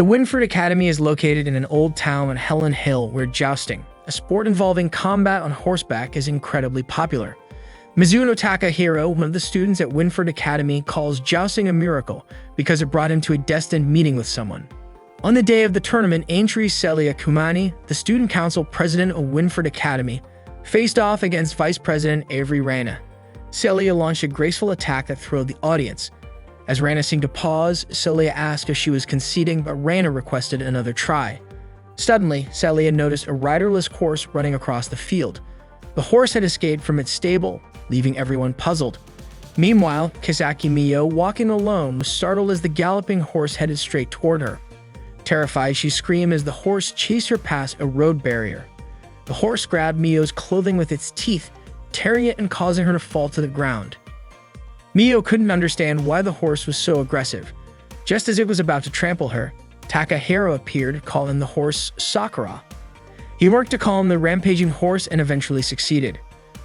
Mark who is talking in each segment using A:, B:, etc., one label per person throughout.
A: The Winford Academy is located in an old town on Helen Hill where jousting, a sport involving combat on horseback, is incredibly popular. Mizuno Takahiro, one of the students at Winford Academy, calls jousting a miracle because it brought him to a destined meeting with someone. On the day of the tournament, entry Celia Kumani, the student council president of Winford Academy, faced off against Vice President Avery Rana. Celia launched a graceful attack that thrilled the audience. As Rana seemed to pause, Celia asked if she was conceding, but Rana requested another try. Suddenly, Celia noticed a riderless horse running across the field. The horse had escaped from its stable, leaving everyone puzzled. Meanwhile, Kazaki Mio, walking alone, was startled as the galloping horse headed straight toward her. Terrified, she screamed as the horse chased her past a road barrier. The horse grabbed Mio's clothing with its teeth, tearing it and causing her to fall to the ground. Mio couldn't understand why the horse was so aggressive. Just as it was about to trample her, Takahiro appeared, calling the horse Sakura. He worked to calm the rampaging horse and eventually succeeded.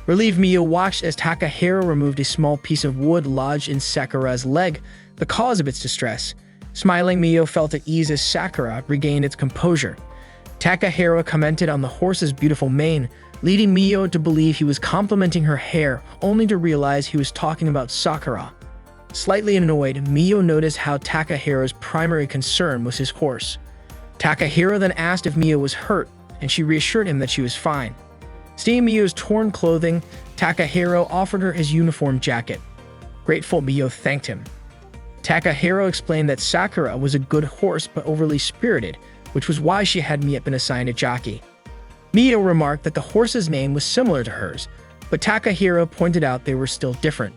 A: Relieved, Mio watched as Takahiro removed a small piece of wood lodged in Sakura's leg, the cause of its distress. Smiling, Mio felt at ease as Sakura regained its composure. Takahiro commented on the horse's beautiful mane, leading Mio to believe he was complimenting her hair, only to realize he was talking about Sakura. Slightly annoyed, Mio noticed how Takahiro's primary concern was his horse. Takahiro then asked if Mio was hurt, and she reassured him that she was fine. Seeing Mio's torn clothing, Takahiro offered her his uniform jacket. Grateful, Mio thanked him. Takahiro explained that Sakura was a good horse but overly spirited, which was why she hadn't yet been assigned a jockey. Mio remarked that the horse's name was similar to hers, but Takahiro pointed out they were still different.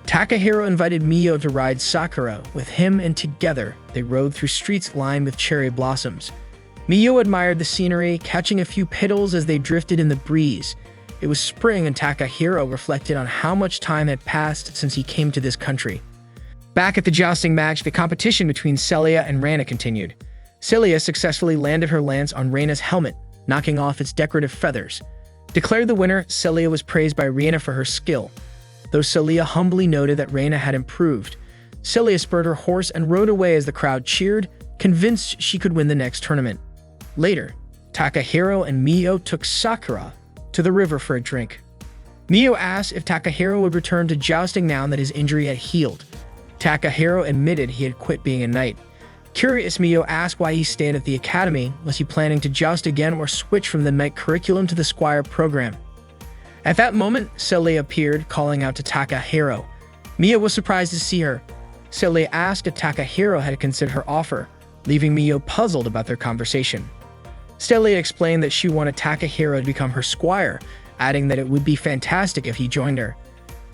A: Takahiro invited Mio to ride Sakura with him, and together they rode through streets lined with cherry blossoms. Mio admired the scenery, catching a few petals as they drifted in the breeze. It was spring, and Takahiro reflected on how much time had passed since he came to this country. Back at the jousting match, the competition between Celia and Rana continued. Celia successfully landed her lance on Rana's helmet, knocking off its decorative feathers. Declared the winner, Celia was praised by Rana for her skill, though Celia humbly noted that Rana had improved. Celia spurred her horse and rode away as the crowd cheered, convinced she could win the next tournament. Later, Takahiro and Mio took Sakura to the river for a drink. Mio asked if Takahiro would return to jousting now that his injury had healed. Takahiro admitted he had quit being a knight. Curious, Mio asked why he stayed at the academy. Was he planning to joust again or switch from the knight curriculum to the squire program? At that moment, Celia appeared, calling out to Takahiro. Mio was surprised to see her. Celia asked if Takahiro had considered her offer, leaving Mio puzzled about their conversation. Celia explained that she wanted Takahiro to become her squire, adding that it would be fantastic if he joined her.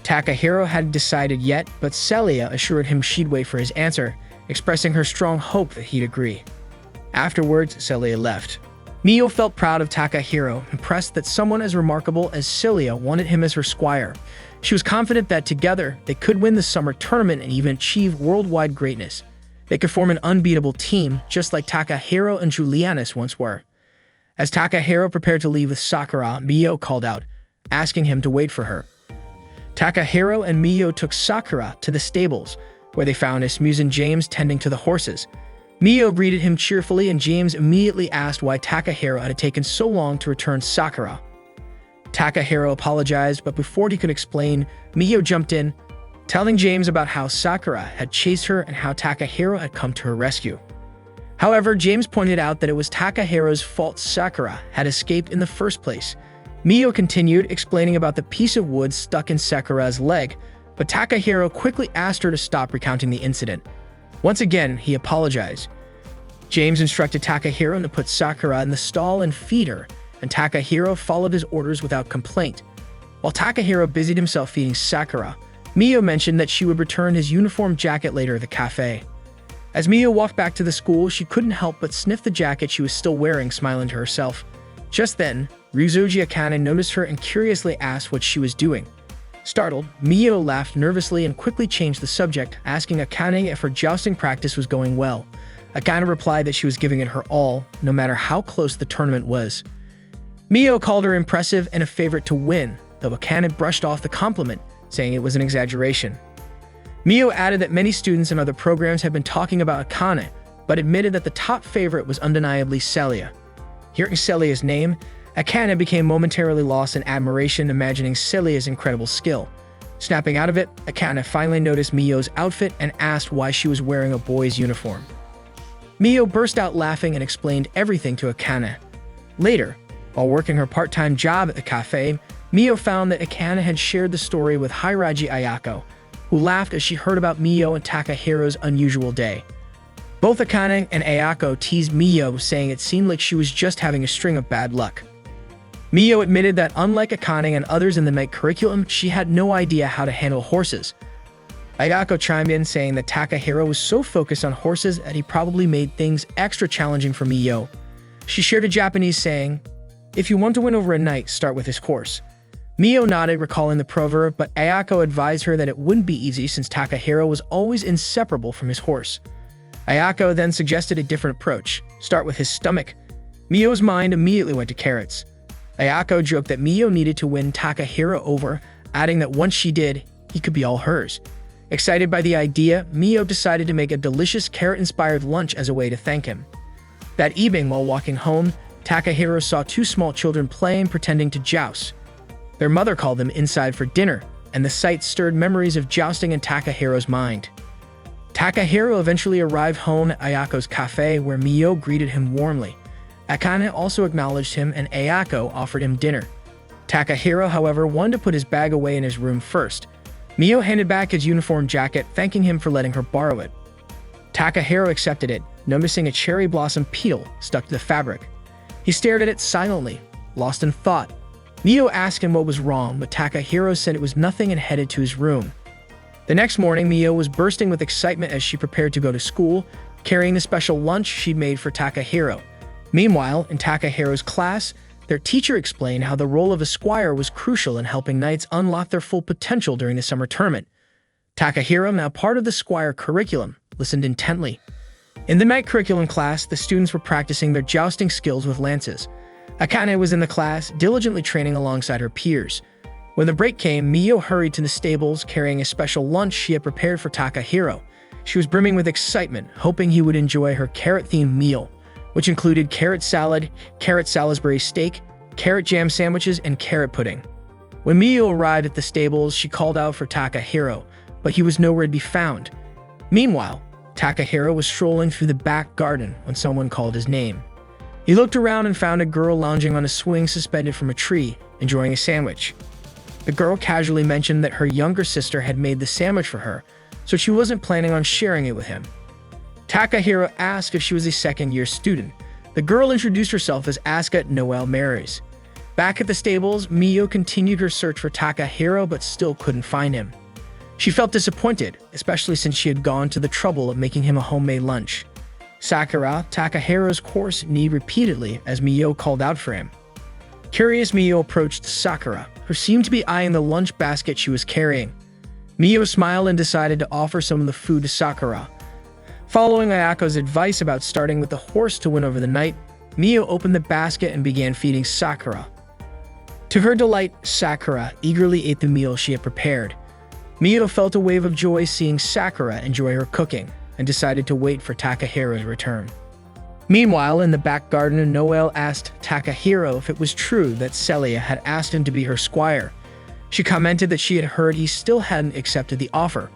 A: Takahiro hadn't decided yet, but Celia assured him she'd wait for his answer, expressing her strong hope that he'd agree. Afterwards, Celia left. Mio felt proud of Takahiro, impressed that someone as remarkable as Celia wanted him as her squire. She was confident that together they could win the summer tournament and even achieve worldwide greatness. They could form an unbeatable team, just like Takahiro and Julianus once were. As Takahiro prepared to leave with Sakura, Mio called out, asking him to wait for her. Takahiro and Mio took Sakura to the stables, where they found Asmussen James tending to the horses. Mio greeted him cheerfully, and James immediately asked why Takahiro had taken so long to return Sakura. Takahiro apologized, but before he could explain, Mio jumped in, telling James about how Sakura had chased her and how Takahiro had come to her rescue. However, James pointed out that it was Takahiro's fault Sakura had escaped in the first place. Mio continued, explaining about the piece of wood stuck in Sakura's leg, but Takahiro quickly asked her to stop recounting the incident. Once again, he apologized. James instructed Takahiro to put Sakura in the stall and feed her, and Takahiro followed his orders without complaint. While Takahiro busied himself feeding Sakura, Mio mentioned that she would return his uniform jacket later at the cafe. As Mio walked back to the school, she couldn't help but sniff the jacket she was still wearing, smiling to herself. Just then, Ryuzoji Akane noticed her and curiously asked what she was doing. Startled, Mio laughed nervously and quickly changed the subject, asking Akane if her jousting practice was going well. Akane replied that she was giving it her all, no matter how close the tournament was. Mio called her impressive and a favorite to win, though Akane brushed off the compliment, saying it was an exaggeration. Mio added that many students in other programs had been talking about Akane, but admitted that the top favorite was undeniably Celia. Hearing Celia's name, Akane became momentarily lost in admiration, imagining Celia's incredible skill. Snapping out of it, Akane finally noticed Mio's outfit and asked why she was wearing a boy's uniform. Mio burst out laughing and explained everything to Akane. Later, while working her part-time job at the cafe, Mio found that Akane had shared the story with Hiraji Ayako, who laughed as she heard about Mio and Takahiro's unusual day. Both Akane and Ayako teased Mio, saying it seemed like she was just having a string of bad luck. Mio admitted that unlike Akane and others in the night curriculum, she had no idea how to handle horses. Ayako chimed in, saying that Takahiro was so focused on horses that he probably made things extra challenging for Mio. She shared a Japanese saying, "If you want to win over a knight, start with his horse." Mio nodded, recalling the proverb, but Ayako advised her that it wouldn't be easy since Takahiro was always inseparable from his horse. Ayako then suggested a different approach, start with his stomach. Mio's mind immediately went to carrots. Ayako joked that Mio needed to win Takahiro over, adding that once she did, he could be all hers. Excited by the idea, Mio decided to make a delicious carrot-inspired lunch as a way to thank him. That evening, while walking home, Takahiro saw two small children playing, pretending to joust. Their mother called them inside for dinner, and the sight stirred memories of jousting in Takahiro's mind. Takahiro eventually arrived home at Ayako's cafe, where Mio greeted him warmly. Akane also acknowledged him, and Ayako offered him dinner. Takahiro, however, wanted to put his bag away in his room first. Mio handed back his uniform jacket, thanking him for letting her borrow it. Takahiro accepted it, noticing a cherry blossom petal stuck to the fabric. He stared at it silently, lost in thought. Mio asked him what was wrong, but Takahiro said it was nothing and headed to his room. The next morning, Mio was bursting with excitement as she prepared to go to school, carrying the special lunch she'd made for Takahiro. Meanwhile, in Takahiro's class, their teacher explained how the role of a squire was crucial in helping knights unlock their full potential during the summer tournament. Takahiro, now part of the squire curriculum, listened intently. In the night curriculum class, the students were practicing their jousting skills with lances. Akane was in the class, diligently training alongside her peers. When the break came, Mio hurried to the stables, carrying a special lunch she had prepared for Takahiro. She was brimming with excitement, hoping he would enjoy her carrot-themed meal, which included carrot salad, carrot Salisbury steak, carrot jam sandwiches, and carrot pudding. When Mio arrived at the stables, she called out for Takahiro, but he was nowhere to be found. Meanwhile, Takahiro was strolling through the back garden when someone called his name. He looked around and found a girl lounging on a swing suspended from a tree, enjoying a sandwich. The girl casually mentioned that her younger sister had made the sandwich for her, so she wasn't planning on sharing it with him. Takahiro asked if she was a second-year student. The girl introduced herself as Asuka Noelle Marys. Back at the stables, Mio continued her search for Takahiro but still couldn't find him. She felt disappointed, especially since she had gone to the trouble of making him a homemade lunch. Sakura, Takahiro's course, kneed repeatedly as Mio called out for him. Curious, Mio approached Sakura, who seemed to be eyeing the lunch basket she was carrying. Mio smiled and decided to offer some of the food to Sakura. Following Ayako's advice about starting with the horse to win over the knight, Mio opened the basket and began feeding Sakura. To her delight, Sakura eagerly ate the meal she had prepared. Mio felt a wave of joy seeing Sakura enjoy her cooking and decided to wait for Takahiro's return. Meanwhile, in the back garden, Noelle asked Takahiro if it was true that Celia had asked him to be her squire. She commented that she had heard he still hadn't accepted the offer.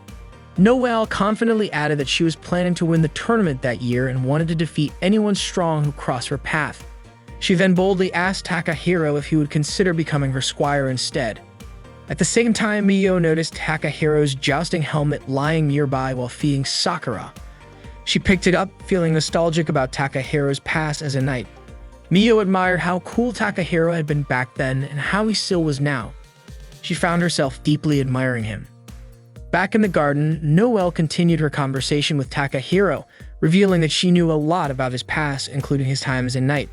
A: Noelle confidently added that she was planning to win the tournament that year and wanted to defeat anyone strong who crossed her path. She then boldly asked Takahiro if he would consider becoming her squire instead. At the same time, Mio noticed Takahiro's jousting helmet lying nearby while feeding Sakura. She picked it up, feeling nostalgic about Takahiro's past as a knight. Mio admired how cool Takahiro had been back then and how he still was now. She found herself deeply admiring him. Back in the garden, Noelle continued her conversation with Takahiro, revealing that she knew a lot about his past, including his time as a knight.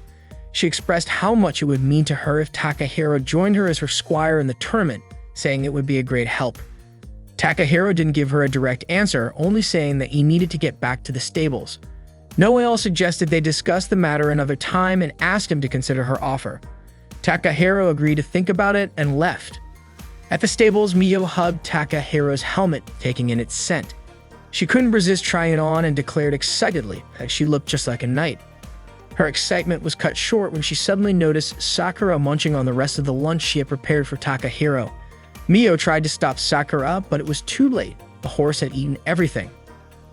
A: She expressed how much it would mean to her if Takahiro joined her as her squire in the tournament, saying it would be a great help. Takahiro didn't give her a direct answer, only saying that he needed to get back to the stables. Noelle suggested they discuss the matter another time and asked him to consider her offer. Takahiro agreed to think about it and left. At the stables, Mio hugged Takahiro's helmet, taking in its scent. She couldn't resist trying it on and declared excitedly that she looked just like a knight. Her excitement was cut short when she suddenly noticed Sakura munching on the rest of the lunch she had prepared for Takahiro. Mio tried to stop Sakura, but it was too late. The horse had eaten everything.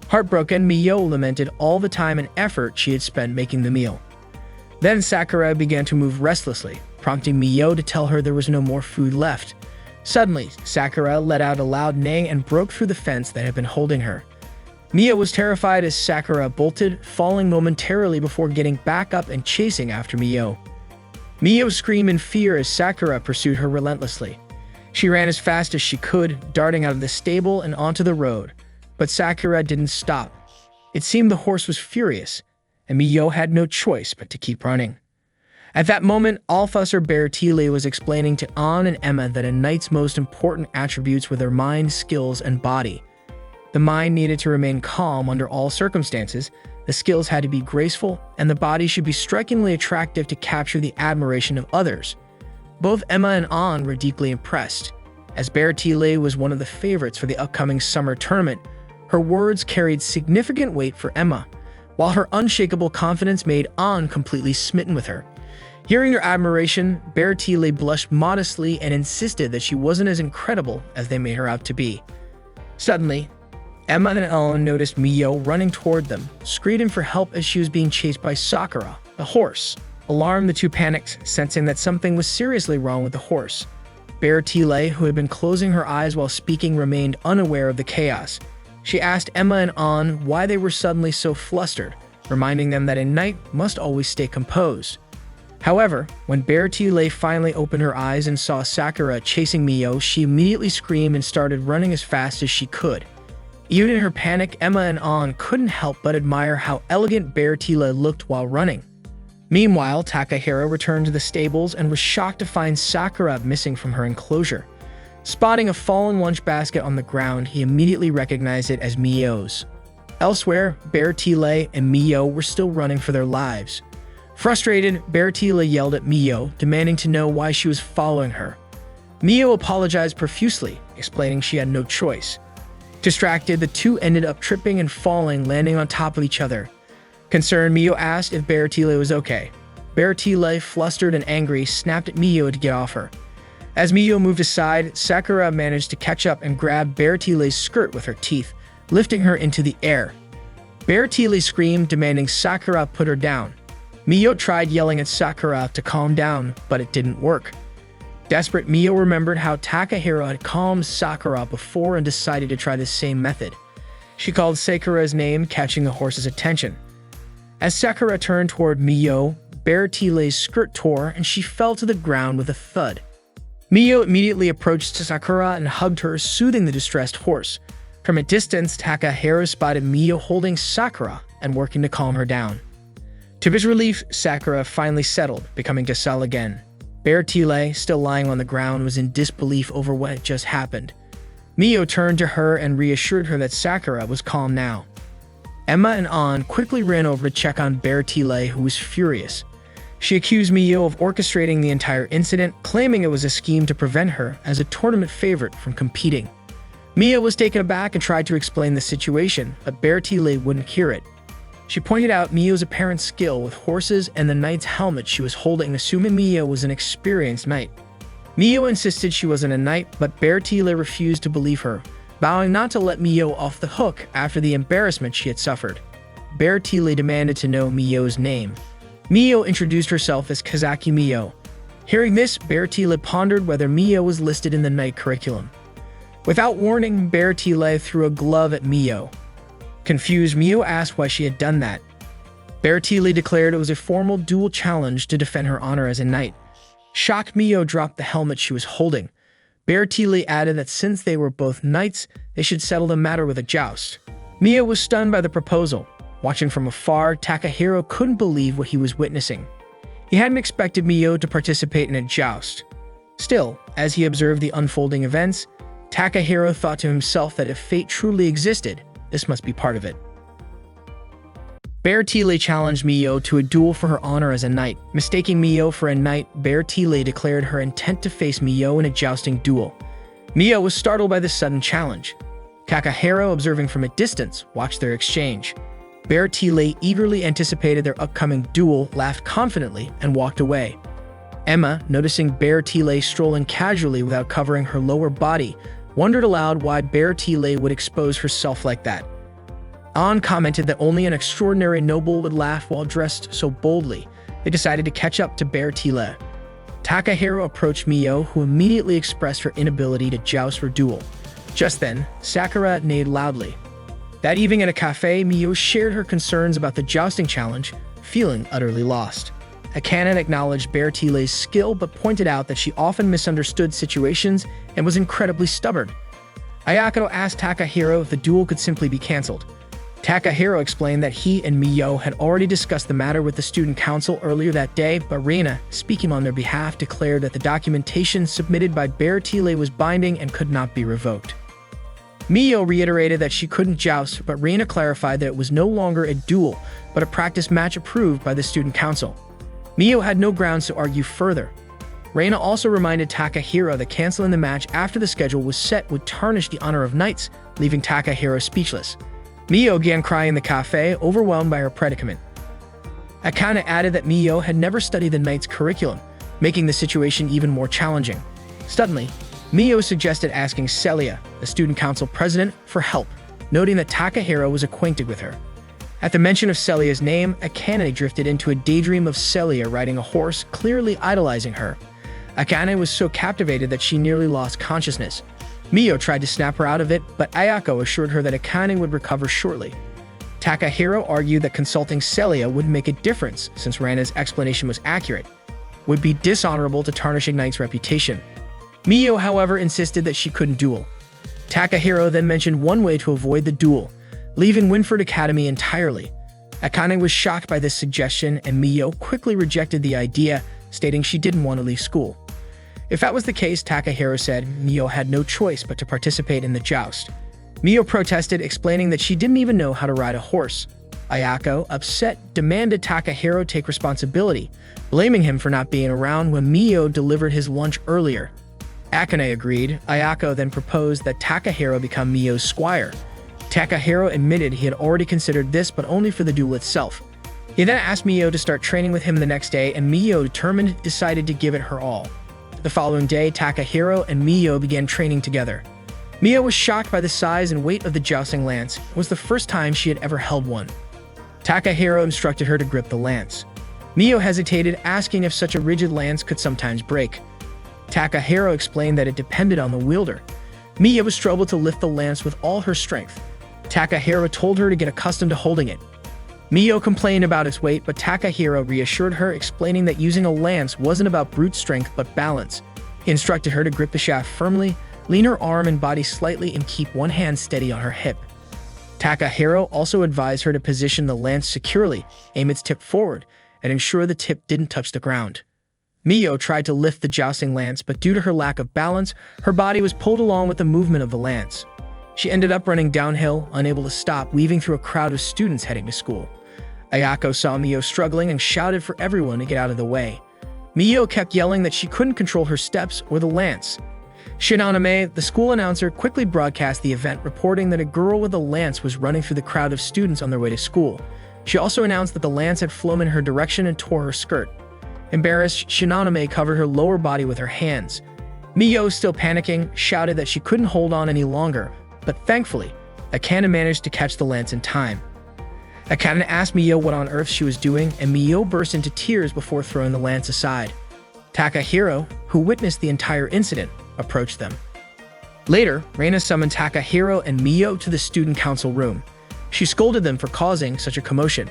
A: Heartbroken, Mio lamented all the time and effort she had spent making the meal. Then Sakura began to move restlessly, prompting Mio to tell her there was no more food left. Suddenly, Sakura let out a loud neigh and broke through the fence that had been holding her. Mio was terrified as Sakura bolted, falling momentarily before getting back up and chasing after Mio. Mio screamed in fear as Sakura pursued her relentlessly. She ran as fast as she could, darting out of the stable and onto the road, but Sakura didn't stop. It seemed the horse was furious, and Mio had no choice but to keep running. At that moment, Officer Valkyrie was explaining to Ann and Emma that a knight's most important attributes were their mind, skills, and body. The mind needed to remain calm under all circumstances, the skills had to be graceful, and the body should be strikingly attractive to capture the admiration of others. Both Emma and Ann were deeply impressed. As Valkyrie was one of the favorites for the upcoming summer tournament, her words carried significant weight for Emma, while her unshakable confidence made Ann completely smitten with her. Hearing her admiration, Valkyrie blushed modestly and insisted that she wasn't as incredible as they made her out to be. Suddenly, Emma and Ellen noticed Mio running toward them, screaming for help as she was being chased by Sakura, the horse. Alarmed, the two panicked, sensing that something was seriously wrong with the horse. Valkyrie, who had been closing her eyes while speaking, remained unaware of the chaos. She asked Emma and Ann why they were suddenly so flustered, reminding them that a knight must always stay composed. However, when Valkyrie finally opened her eyes and saw Sakura chasing Mio, she immediately screamed and started running as fast as she could. Even in her panic, Emma and Ann couldn't help but admire how elegant Valkyrie looked while running. Meanwhile, Takahiro returned to the stables and was shocked to find Sakura missing from her enclosure. Spotting a fallen lunch basket on the ground, he immediately recognized it as Mio's. Elsewhere, Valkyrie and Mio were still running for their lives. Frustrated, Valkyrie yelled at Mio, demanding to know why she was following her. Mio apologized profusely, explaining she had no choice. Distracted, the two ended up tripping and falling, landing on top of each other. Concerned, Mio asked if Valkyrie was okay. Valkyrie, flustered and angry, snapped at Mio to get off her. As Mio moved aside, Sakura managed to catch up and grab Valkyrie's skirt with her teeth, lifting her into the air. Valkyrie screamed, demanding Sakura put her down. Mio tried yelling at Sakura to calm down, but it didn't work. Desperate, Mio remembered how Takahiro had calmed Sakura before and decided to try the same method. She called Sakura's name, catching the horse's attention. As Sakura turned toward Mio, Valkyrie's skirt tore and she fell to the ground with a thud. Mio immediately approached Sakura and hugged her, soothing the distressed horse. From a distance, Takahiro spotted Mio holding Sakura and working to calm her down. To his relief, Sakura finally settled, becoming docile again. Valkyrie, still lying on the ground, was in disbelief over what had just happened. Mio turned to her and reassured her that Sakura was calm now. Emma and Ann quickly ran over to check on Valkyrie, who was furious. She accused Mio of orchestrating the entire incident, claiming it was a scheme to prevent her, as a tournament favorite, from competing. Mio was taken aback and tried to explain the situation, but Valkyrie wouldn't hear it. She pointed out Mio's apparent skill with horses and the knight's helmet she was holding, assuming Mio was an experienced knight. Mio insisted she wasn't a knight, but Valkyrie refused to believe her, vowing not to let Mio off the hook after the embarrassment she had suffered. Valkyrie demanded to know Mio's name. Mio introduced herself as Kazaki Mio. Hearing this, Valkyrie pondered whether Mio was listed in the knight curriculum. Without warning, Valkyrie threw a glove at Mio. Confused, Mio asked why she had done that. Valkyrie declared it was a formal duel challenge to defend her honor as a knight. Shocked, Mio dropped the helmet she was holding. Valkyrie added that since they were both knights, they should settle the matter with a joust. Mio was stunned by the proposal. Watching from afar, Takahiro couldn't believe what he was witnessing. He hadn't expected Mio to participate in a joust. Still, as he observed the unfolding events, Takahiro thought to himself that if fate truly existed, this must be part of it. Valkyrie challenged Mio to a duel for her honor as a knight. Mistaking Mio for a knight, Valkyrie declared her intent to face Mio in a jousting duel. Mio was startled by this sudden challenge. Takahiro, observing from a distance, watched their exchange. Valkyrie eagerly anticipated their upcoming duel, laughed confidently, and walked away. Emma, noticing Valkyrie strolling casually without covering her lower body, wondered aloud why Valkyrie would expose herself like that. An commented that only an extraordinary noble would laugh while dressed so boldly. They decided to catch up to Valkyrie. Takahiro approached Mio, who immediately expressed her inability to joust or duel. Just then, Sakura neighed loudly. That evening at a cafe, Mio shared her concerns about the jousting challenge, feeling utterly lost. Akane acknowledged Valkyrie's skill but pointed out that she often misunderstood situations and was incredibly stubborn. Ayako asked Takahiro if the duel could simply be cancelled. Takahiro explained that he and Mio had already discussed the matter with the student council earlier that day, but Reina, speaking on their behalf, declared that the documentation submitted by Valkyrie was binding and could not be revoked. Mio reiterated that she couldn't joust, but Reina clarified that it was no longer a duel, but a practice match approved by the student council. Mio had no grounds to argue further. Reina also reminded Takahiro that canceling the match after the schedule was set would tarnish the honor of knights, leaving Takahiro speechless. Mio began crying in the cafe, overwhelmed by her predicament. Akane added that Mio had never studied the knight's curriculum, making the situation even more challenging. Suddenly, Mio suggested asking Celia, the student council president, for help, noting that Takahiro was acquainted with her. At the mention of Celia's name, Akane drifted into a daydream of Celia riding a horse, clearly idolizing her. Akane was so captivated that she nearly lost consciousness. Mio tried to snap her out of it, but Ayako assured her that Akane would recover shortly. Takahiro argued that consulting Celia wouldn't make a difference since Reina's explanation was accurate. Would be dishonorable to tarnish Ignite's reputation. Mio, however, insisted that she couldn't duel. Takahiro then mentioned one way to avoid the duel, leaving Winford Academy entirely. Akane was shocked by this suggestion, and Mio quickly rejected the idea, stating she didn't want to leave school. If that was the case, Takahiro said, Mio had no choice but to participate in the joust. Mio protested, explaining that she didn't even know how to ride a horse. Ayako, upset, demanded Takahiro take responsibility, blaming him for not being around when Mio delivered his lunch earlier. Akane agreed. Ayako then proposed that Takahiro become Mio's squire. Takahiro admitted he had already considered this, but only for the duel itself. He then asked Mio to start training with him the next day, and Mio, determined, decided to give it her all. The following day, Takahiro and Mio began training together. Mio was shocked by the size and weight of the jousting lance. It was the first time she had ever held one. Takahiro instructed her to grip the lance. Mio hesitated, asking if such a rigid lance could sometimes break. Takahiro explained that it depended on the wielder. Mio was struggled to lift the lance with all her strength. Takahiro told her to get accustomed to holding it. Mio complained about its weight, but Takahiro reassured her, explaining that using a lance wasn't about brute strength but balance. He instructed her to grip the shaft firmly, lean her arm and body slightly, and keep one hand steady on her hip. Takahiro also advised her to position the lance securely, aim its tip forward, and ensure the tip didn't touch the ground. Mio tried to lift the jousting lance, but due to her lack of balance, her body was pulled along with the movement of the lance. She ended up running downhill, unable to stop, weaving through a crowd of students heading to school. Ayako saw Mio struggling and shouted for everyone to get out of the way. Mio kept yelling that she couldn't control her steps or the lance. Shinoname, the school announcer, quickly broadcast the event, reporting that a girl with a lance was running through the crowd of students on their way to school. She also announced that the lance had flown in her direction and tore her skirt. Embarrassed, Shinoname covered her lower body with her hands. Mio, still panicking, shouted that she couldn't hold on any longer, but thankfully, Akane managed to catch the lance in time. Akane asked Mio what on earth she was doing, and Mio burst into tears before throwing the lance aside. Takahiro, who witnessed the entire incident, approached them. Later, Reina summoned Takahiro and Mio to the student council room. She scolded them for causing such a commotion.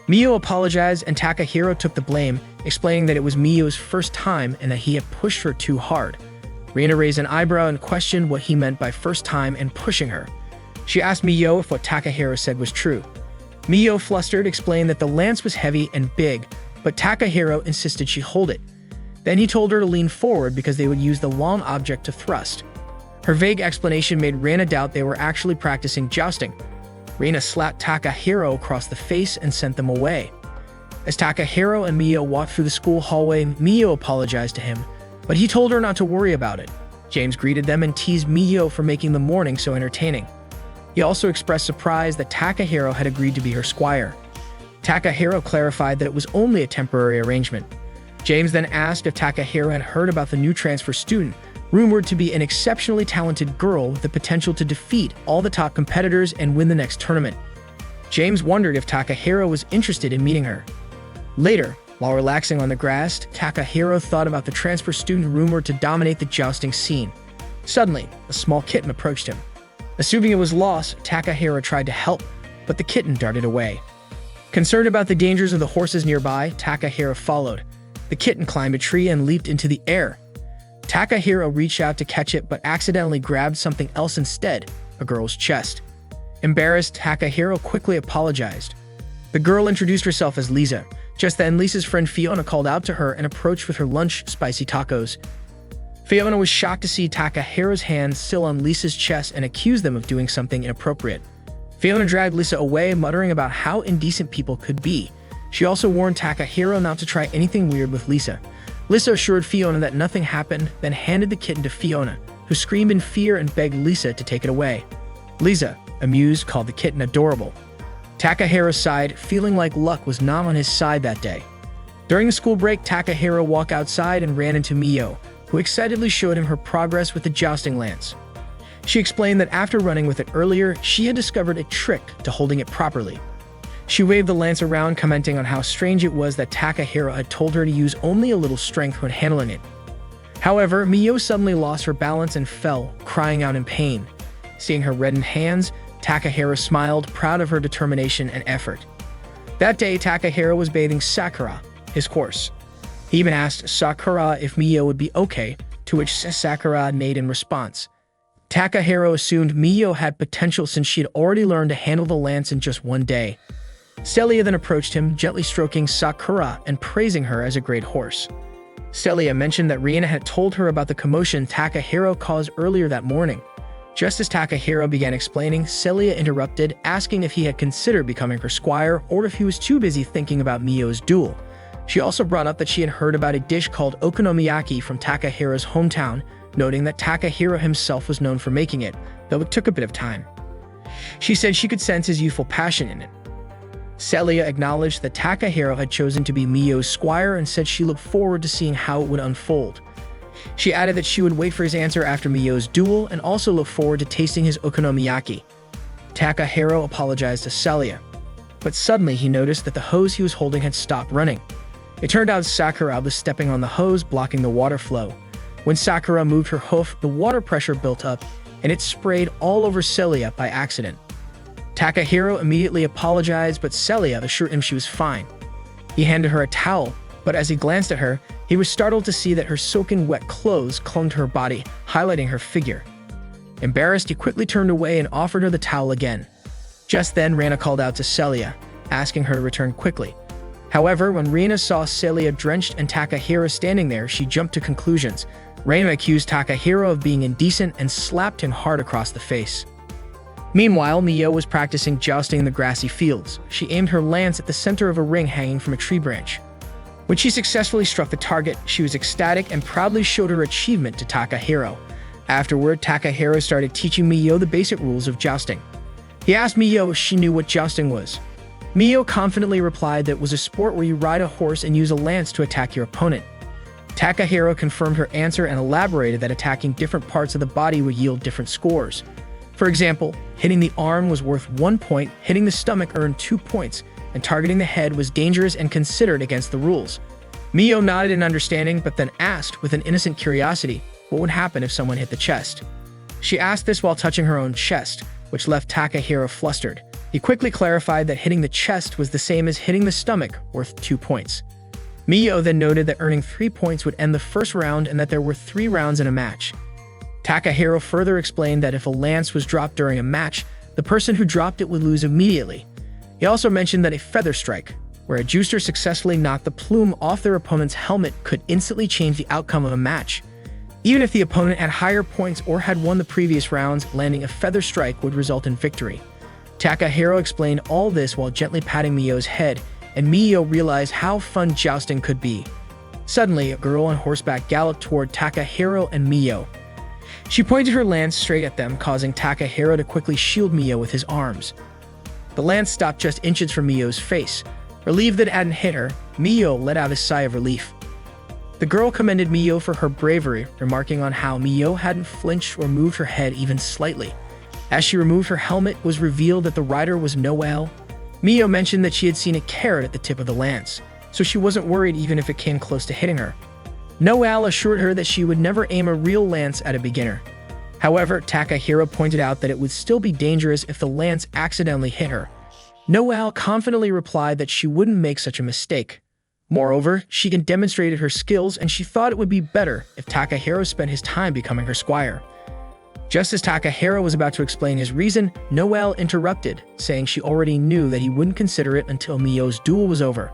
A: Mio apologized, and Takahiro took the blame, explaining that it was Mio's first time and that he had pushed her too hard. Reina raised an eyebrow and questioned what he meant by first time and pushing her. She asked Mio if what Takahiro said was true. Mio, flustered, explained that the lance was heavy and big, but Takahiro insisted she hold it. Then he told her to lean forward because they would use the long object to thrust. Her vague explanation made Reina doubt they were actually practicing jousting. Reina slapped Takahiro across the face and sent them away. As Takahiro and Mio walked through the school hallway, Mio apologized to him, but he told her not to worry about it. James greeted them and teased Mio for making the morning so entertaining. He also expressed surprise that Takahiro had agreed to be her squire. Takahiro clarified that it was only a temporary arrangement. James then asked if Takahiro had heard about the new transfer student, rumored to be an exceptionally talented girl with the potential to defeat all the top competitors and win the next tournament. James wondered if Takahiro was interested in meeting her. Later, while relaxing on the grass, Takahiro thought about the transfer student rumored to dominate the jousting scene. Suddenly, a small kitten approached him. Assuming it was lost, Takahiro tried to help, but the kitten darted away. Concerned about the dangers of the horses nearby, Takahiro followed. The kitten climbed a tree and leaped into the air. Takahiro reached out to catch it but accidentally grabbed something else instead, a girl's chest. Embarrassed, Takahiro quickly apologized. The girl introduced herself as Lisa. Just then, Lisa's friend Fiona called out to her and approached with her lunch, spicy tacos. Fiona was shocked to see Takahiro's hands still on Lisa's chest and accused them of doing something inappropriate. Fiona dragged Lisa away, muttering about how indecent people could be. She also warned Takahiro not to try anything weird with Lisa. Lisa assured Fiona that nothing happened, then handed the kitten to Fiona, who screamed in fear and begged Lisa to take it away. Lisa, amused, called the kitten adorable. Takahiro sighed, feeling like luck was not on his side that day. During the school break, Takahiro walked outside and ran into Mio, who excitedly showed him her progress with the jousting lance. She explained that after running with it earlier, she had discovered a trick to holding it properly. She waved the lance around, commenting on how strange it was that Takahiro had told her to use only a little strength when handling it. However, Mio suddenly lost her balance and fell, crying out in pain. Seeing her reddened hands, Takahiro smiled, proud of her determination and effort. That day, Takahiro was bathing Sakura, his horse. He even asked Sakura if Mio would be okay, to which Sakura neighed in response. Takahiro assumed Mio had potential since she had already learned to handle the lance in just one day. Celia then approached him, gently stroking Sakura and praising her as a great horse. Celia mentioned that Riina had told her about the commotion Takahiro caused earlier that morning. Just as Takahiro began explaining, Celia interrupted, asking if he had considered becoming her squire or if he was too busy thinking about Mio's duel. She also brought up that she had heard about a dish called okonomiyaki from Takahiro's hometown, noting that Takahiro himself was known for making it, though it took a bit of time. She said she could sense his youthful passion in it. Celia acknowledged that Takahiro had chosen to be Mio's squire and said she looked forward to seeing how it would unfold. She added that she would wait for his answer after Mio's duel and also look forward to tasting his okonomiyaki. Takahiro apologized to Celia, but suddenly he noticed that the hose he was holding had stopped running. It turned out Sakura was stepping on the hose, blocking the water flow. When Sakura moved her hoof, the water pressure built up, and it sprayed all over Celia by accident. Takahiro immediately apologized, but Celia assured him she was fine. He handed her a towel, but as he glanced at her, he was startled to see that her soaking wet clothes clung to her body, highlighting her figure. Embarrassed, he quickly turned away and offered her the towel again. Just then, Rana called out to Celia, asking her to return quickly. However, when Rina saw Celia drenched and Takahiro standing there, she jumped to conclusions. Rina accused Takahiro of being indecent and slapped him hard across the face. Meanwhile, Mio was practicing jousting in the grassy fields. She aimed her lance at the center of a ring hanging from a tree branch. When she successfully struck the target, she was ecstatic and proudly showed her achievement to Takahiro. Afterward, Takahiro started teaching Mio the basic rules of jousting. He asked Mio if she knew what jousting was. Mio confidently replied that it was a sport where you ride a horse and use a lance to attack your opponent. Takahiro confirmed her answer and elaborated that attacking different parts of the body would yield different scores. For example, hitting the arm was worth 1 point, hitting the stomach earned 2 points, and targeting the head was dangerous and considered against the rules. Mio nodded in understanding, but then asked, with an innocent curiosity, what would happen if someone hit the chest. She asked this while touching her own chest, which left Takahiro flustered. He quickly clarified that hitting the chest was the same as hitting the stomach, worth 2 points. Mio then noted that earning 3 points would end the first round and that there were 3 rounds in a match. Takahiro further explained that if a lance was dropped during a match, the person who dropped it would lose immediately. He also mentioned that a feather strike, where a juicer successfully knocked the plume off their opponent's helmet, could instantly change the outcome of a match. Even if the opponent had higher points or had won the previous rounds, landing a feather strike would result in victory. Takahiro explained all this while gently patting Mio's head, and Mio realized how fun jousting could be. Suddenly, a girl on horseback galloped toward Takahiro and Mio. She pointed her lance straight at them, causing Takahiro to quickly shield Mio with his arms. The lance stopped just inches from Mio's face. Relieved that it hadn't hit her, Mio let out a sigh of relief. The girl commended Mio for her bravery, remarking on how Mio hadn't flinched or moved her head even slightly. As she removed her helmet, it was revealed that the rider was Noelle. Mio mentioned that she had seen a carrot at the tip of the lance, so she wasn't worried even if it came close to hitting her. Noelle assured her that she would never aim a real lance at a beginner. However, Takahiro pointed out that it would still be dangerous if the lance accidentally hit her. Noelle confidently replied that she wouldn't make such a mistake. Moreover, she had demonstrated her skills, and she thought it would be better if Takahiro spent his time becoming her squire. Just as Takahiro was about to explain his reason, Noelle interrupted, saying she already knew that he wouldn't consider it until Mio's duel was over.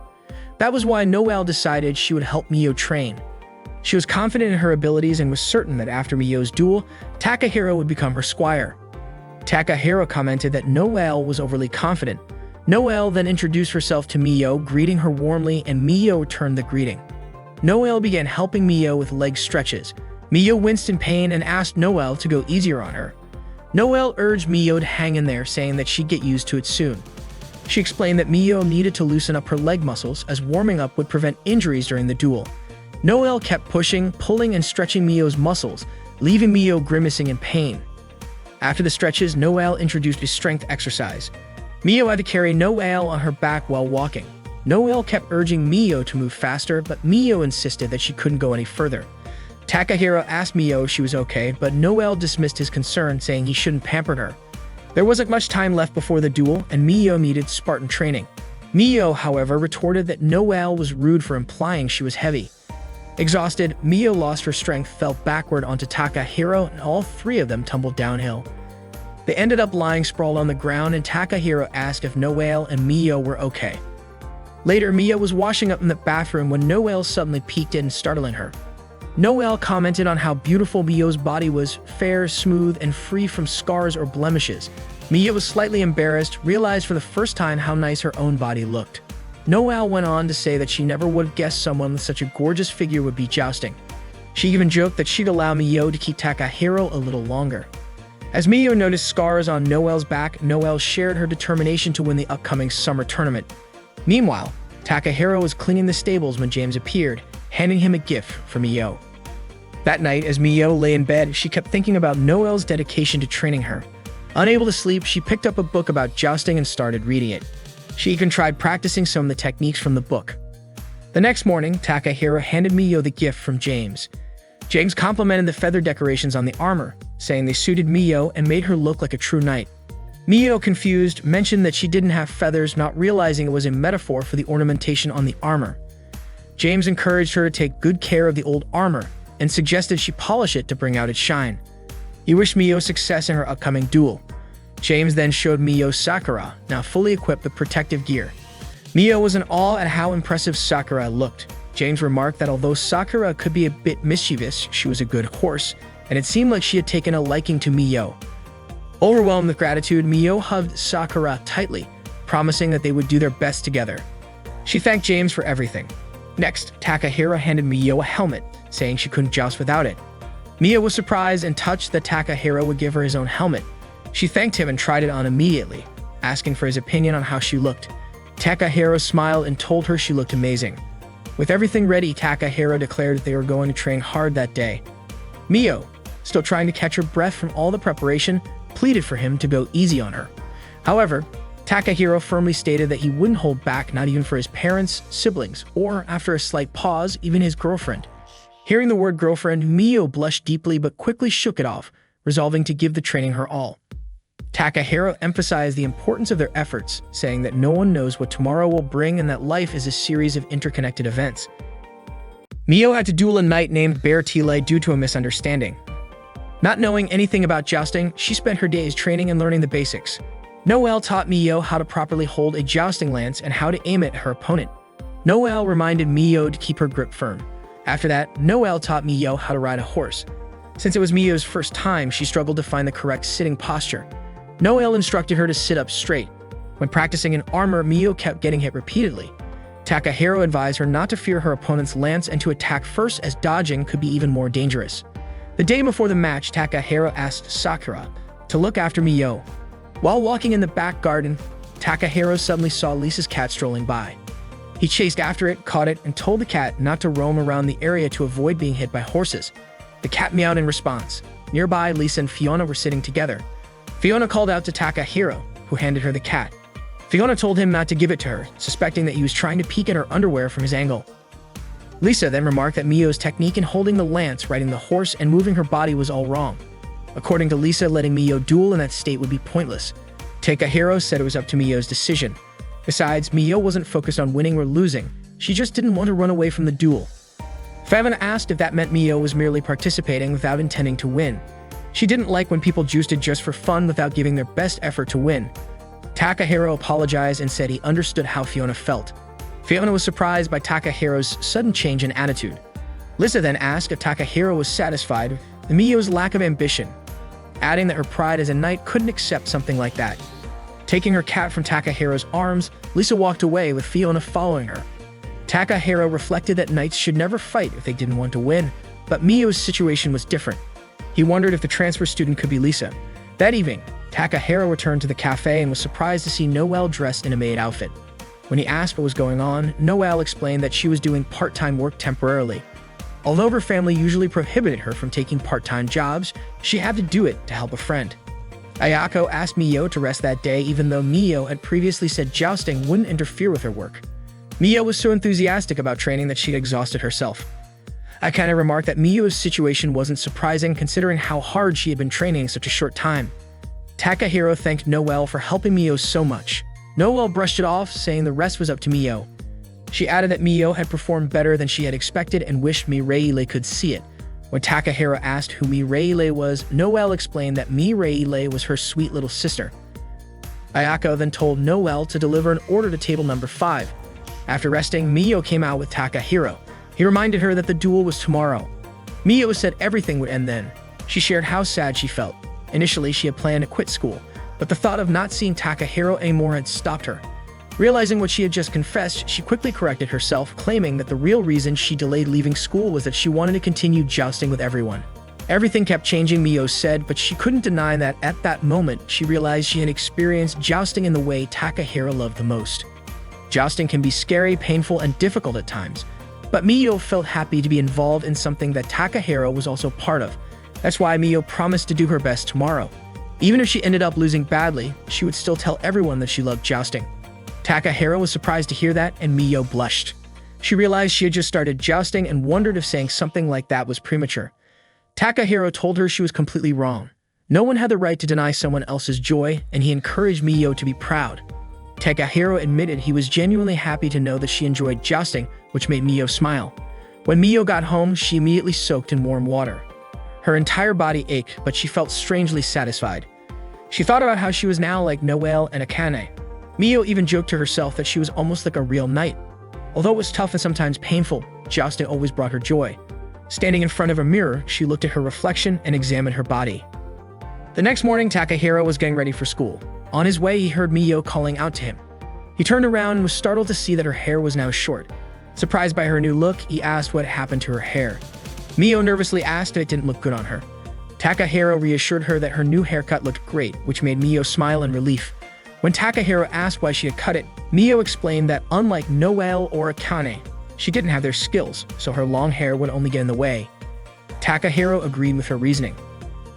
A: That was why Noelle decided she would help Mio train. She was confident in her abilities and was certain that after Mio's duel, Takahiro would become her squire. Takahiro commented that Noelle was overly confident. Noelle then introduced herself to Mio, greeting her warmly, and Mio returned the greeting. Noelle began helping Mio with leg stretches. Mio winced in pain and asked Noelle to go easier on her. Noelle urged Mio to hang in there, saying that she'd get used to it soon. She explained that Mio needed to loosen up her leg muscles, as warming up would prevent injuries during the duel. Noelle kept pushing, pulling, and stretching Mio's muscles, leaving Mio grimacing in pain. After the stretches, Noelle introduced a strength exercise. Mio had to carry Noelle on her back while walking. Noelle kept urging Mio to move faster, but Mio insisted that she couldn't go any further. Takahiro asked Mio if she was okay, but Noelle dismissed his concern, saying he shouldn't pamper her. There wasn't much time left before the duel, and Mio needed Spartan training. Mio, however, retorted that Noelle was rude for implying she was heavy. Exhausted, Mio lost her strength, fell backward onto Takahiro, and all three of them tumbled downhill. They ended up lying sprawled on the ground, and Takahiro asked if Noelle and Mio were okay. Later, Mio was washing up in the bathroom when Noelle suddenly peeked in, startling her. Noelle commented on how beautiful Mio's body was, fair, smooth, and free from scars or blemishes. Mio was slightly embarrassed, realized for the first time how nice her own body looked. Noelle went on to say that she never would have guessed someone with such a gorgeous figure would be jousting. She even joked that she'd allow Mio to keep Takahiro a little longer. As Mio noticed scars on Noelle's back, Noelle shared her determination to win the upcoming summer tournament. Meanwhile, Takahiro was cleaning the stables when James appeared, handing him a gift for Mio. That night, as Mio lay in bed, she kept thinking about Noelle's dedication to training her. Unable to sleep, she picked up a book about jousting and started reading it. She even tried practicing some of the techniques from the book. The next morning, Takahiro handed Mio the gift from James. James complimented the feather decorations on the armor, saying they suited Mio and made her look like a true knight. Mio, confused, mentioned that she didn't have feathers, not realizing it was a metaphor for the ornamentation on the armor. James encouraged her to take good care of the old armor and suggested she polish it to bring out its shine. He wished Mio success in her upcoming duel. James then showed Mio Sakura, now fully equipped with protective gear. Mio was in awe at how impressive Sakura looked. James remarked that although Sakura could be a bit mischievous, she was a good horse, and it seemed like she had taken a liking to Mio. Overwhelmed with gratitude, Mio hugged Sakura tightly, promising that they would do their best together. She thanked James for everything. Next, Takahiro handed Mio a helmet, saying she couldn't joust without it. Mio was surprised and touched that Takahiro would give her his own helmet. She thanked him and tried it on immediately, asking for his opinion on how she looked. Takahiro smiled and told her she looked amazing. With everything ready, Takahiro declared that they were going to train hard that day. Mio, still trying to catch her breath from all the preparation, pleaded for him to go easy on her. However, Takahiro firmly stated that he wouldn't hold back, not even for his parents, siblings, or, after a slight pause, even his girlfriend. Hearing the word girlfriend, Mio blushed deeply but quickly shook it off, resolving to give the training her all. Takahiro emphasized the importance of their efforts, saying that no one knows what tomorrow will bring and that life is a series of interconnected events. Mio had to duel a knight named Bertile due to a misunderstanding. Not knowing anything about jousting, she spent her days training and learning the basics. Noelle taught Mio how to properly hold a jousting lance and how to aim it at her opponent. Noelle reminded Mio to keep her grip firm. After that, Noelle taught Mio how to ride a horse. Since it was Mio's first time, she struggled to find the correct sitting posture. Noelle instructed her to sit up straight. When practicing in armor, Mio kept getting hit repeatedly. Takahiro advised her not to fear her opponent's lance and to attack first, as dodging could be even more dangerous. The day before the match, Takahiro asked Sakura to look after Mio. While walking in the back garden, Takahiro suddenly saw Lisa's cat strolling by. He chased after it, caught it, and told the cat not to roam around the area to avoid being hit by horses. The cat meowed in response. Nearby, Lisa and Fiona were sitting together. Fiona called out to Takahiro, who handed her the cat. Fiona told him not to give it to her, suspecting that he was trying to peek at her underwear from his angle. Lisa then remarked that Mio's technique in holding the lance, riding the horse, and moving her body was all wrong. According to Lisa, letting Mio duel in that state would be pointless. Takahiro said it was up to Mio's decision. Besides, Mio wasn't focused on winning or losing. She just didn't want to run away from the duel. Fiona asked if that meant Mio was merely participating without intending to win. She didn't like when people juiced it just for fun without giving their best effort to win. Takahiro apologized and said he understood how Fiona felt. Fiona was surprised by Takahiro's sudden change in attitude. Lisa then asked if Takahiro was satisfied with Mio's lack of ambition, adding that her pride as a knight couldn't accept something like that. Taking her cat from Takahiro's arms, Lisa walked away with Fiona following her. Takahiro reflected that knights should never fight if they didn't want to win, but Mio's situation was different. He wondered if the transfer student could be Lisa. That evening, Takahiro returned to the cafe and was surprised to see Noelle dressed in a maid outfit. When he asked what was going on, Noelle explained that she was doing part-time work temporarily. Although her family usually prohibited her from taking part-time jobs, she had to do it to help a friend. Ayako asked Mio to rest that day even though Mio had previously said jousting wouldn't interfere with her work. Mio was so enthusiastic about training that she exhausted herself. Akane remarked that Mio's situation wasn't surprising considering how hard she had been training in such a short time. Takahiro thanked Noelle for helping Mio so much. Noelle brushed it off, saying the rest was up to Mio. She added that Mio had performed better than she had expected and wished Mireille could see it. When Takahiro asked who Mireille was, Noelle explained that Mireille was her sweet little sister. Ayako then told Noelle to deliver an order to table number 5. After resting, Mio came out with Takahiro. He reminded her that the duel was tomorrow. Mio said everything would end then. She shared how sad she felt. Initially, she had planned to quit school, but the thought of not seeing Takahiro anymore had stopped her. Realizing what she had just confessed, she quickly corrected herself, claiming that the real reason she delayed leaving school was that she wanted to continue jousting with everyone. Everything kept changing, Mio said, but she couldn't deny that at that moment, she realized she had experienced jousting in the way Takahiro loved the most. Jousting can be scary, painful, and difficult at times, but Mio felt happy to be involved in something that Takahiro was also part of. That's why Mio promised to do her best tomorrow. Even if she ended up losing badly, she would still tell everyone that she loved jousting. Takahiro was surprised to hear that, and Mio blushed. She realized she had just started jousting and wondered if saying something like that was premature. Takahiro told her she was completely wrong. No one had the right to deny someone else's joy, and he encouraged Mio to be proud. Takahiro admitted he was genuinely happy to know that she enjoyed jousting, which made Mio smile. When Mio got home, she immediately soaked in warm water. Her entire body ached, but she felt strangely satisfied. She thought about how she was now like Noelle and Akane. Mio even joked to herself that she was almost like a real knight. Although it was tough and sometimes painful, jousting always brought her joy. Standing in front of a mirror, she looked at her reflection and examined her body. The next morning, Takahiro was getting ready for school. On his way, he heard Mio calling out to him. He turned around and was startled to see that her hair was now short. Surprised by her new look, he asked what happened to her hair. Mio nervously asked if it didn't look good on her. Takahiro reassured her that her new haircut looked great, which made Mio smile in relief. When Takahiro asked why she had cut it, Mio explained that unlike Noelle or Akane, she didn't have their skills, so her long hair would only get in the way. Takahiro agreed with her reasoning.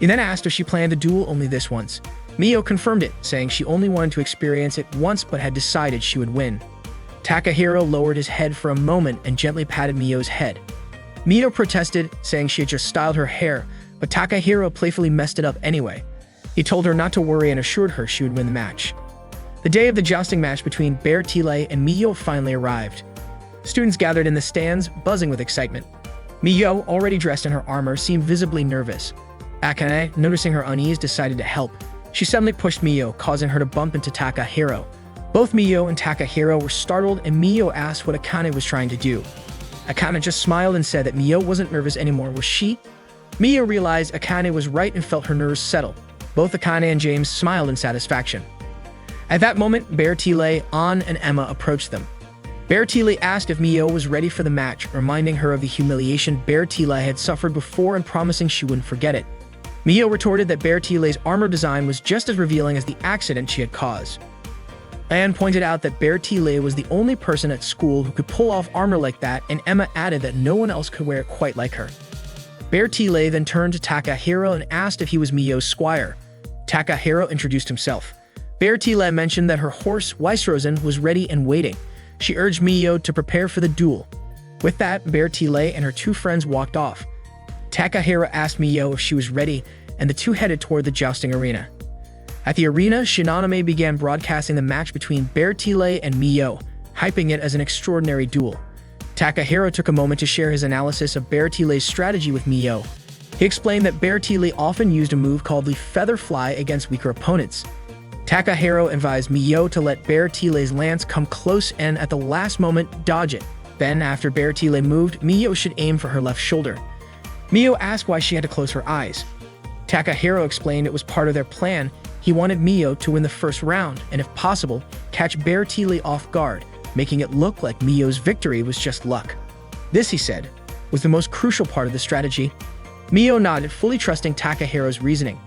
A: He then asked if she planned to duel only this once. Mio confirmed it, saying she only wanted to experience it once but had decided she would win. Takahiro lowered his head for a moment and gently patted Mio's head. Mio protested, saying she had just styled her hair, but Takahiro playfully messed it up anyway. He told her not to worry and assured her she would win the match. The day of the jousting match between Bertile and Mio finally arrived. Students gathered in the stands, buzzing with excitement. Mio, already dressed in her armor, seemed visibly nervous. Akane, noticing her unease, decided to help. She suddenly pushed Mio, causing her to bump into Takahiro. Both Mio and Takahiro were startled, and Mio asked what Akane was trying to do. Akane just smiled and said that Mio wasn't nervous anymore, was she? Mio realized Akane was right and felt her nerves settle. Both Akane and James smiled in satisfaction. At that moment, Bertile, An, and Emma approached them. Valkyrie asked if Mio was ready for the match, reminding her of the humiliation Valkyrie had suffered before and promising she wouldn't forget it. Mio retorted that Valkyrie's armor design was just as revealing as the accident she had caused. Anne pointed out that Valkyrie was the only person at school who could pull off armor like that, and Emma added that no one else could wear it quite like her. Valkyrie then turned to Takahiro and asked if he was Mio's squire. Takahiro introduced himself. Valkyrie mentioned that her horse, Weißrosen, was ready and waiting. She urged Mio to prepare for the duel. With that, Valkyrie and her two friends walked off. Takahiro asked Mio if she was ready, and the two headed toward the jousting arena. At the arena, Shinonome began broadcasting the match between Valkyrie and Mio, hyping it as an extraordinary duel. Takahiro took a moment to share his analysis of Valkyrie's strategy with Mio. He explained that Valkyrie often used a move called the feather fly against weaker opponents. Takahiro advised Mio to let Valkyrie's lance come close and, at the last moment, dodge it. Then, after Valkyrie moved, Mio should aim for her left shoulder. Mio asked why she had to close her eyes. Takahiro explained it was part of their plan. He wanted Mio to win the first round and, if possible, catch Valkyrie off guard, making it look like Mio's victory was just luck. This, he said, was the most crucial part of the strategy. Mio nodded, fully trusting Takahiro's reasoning.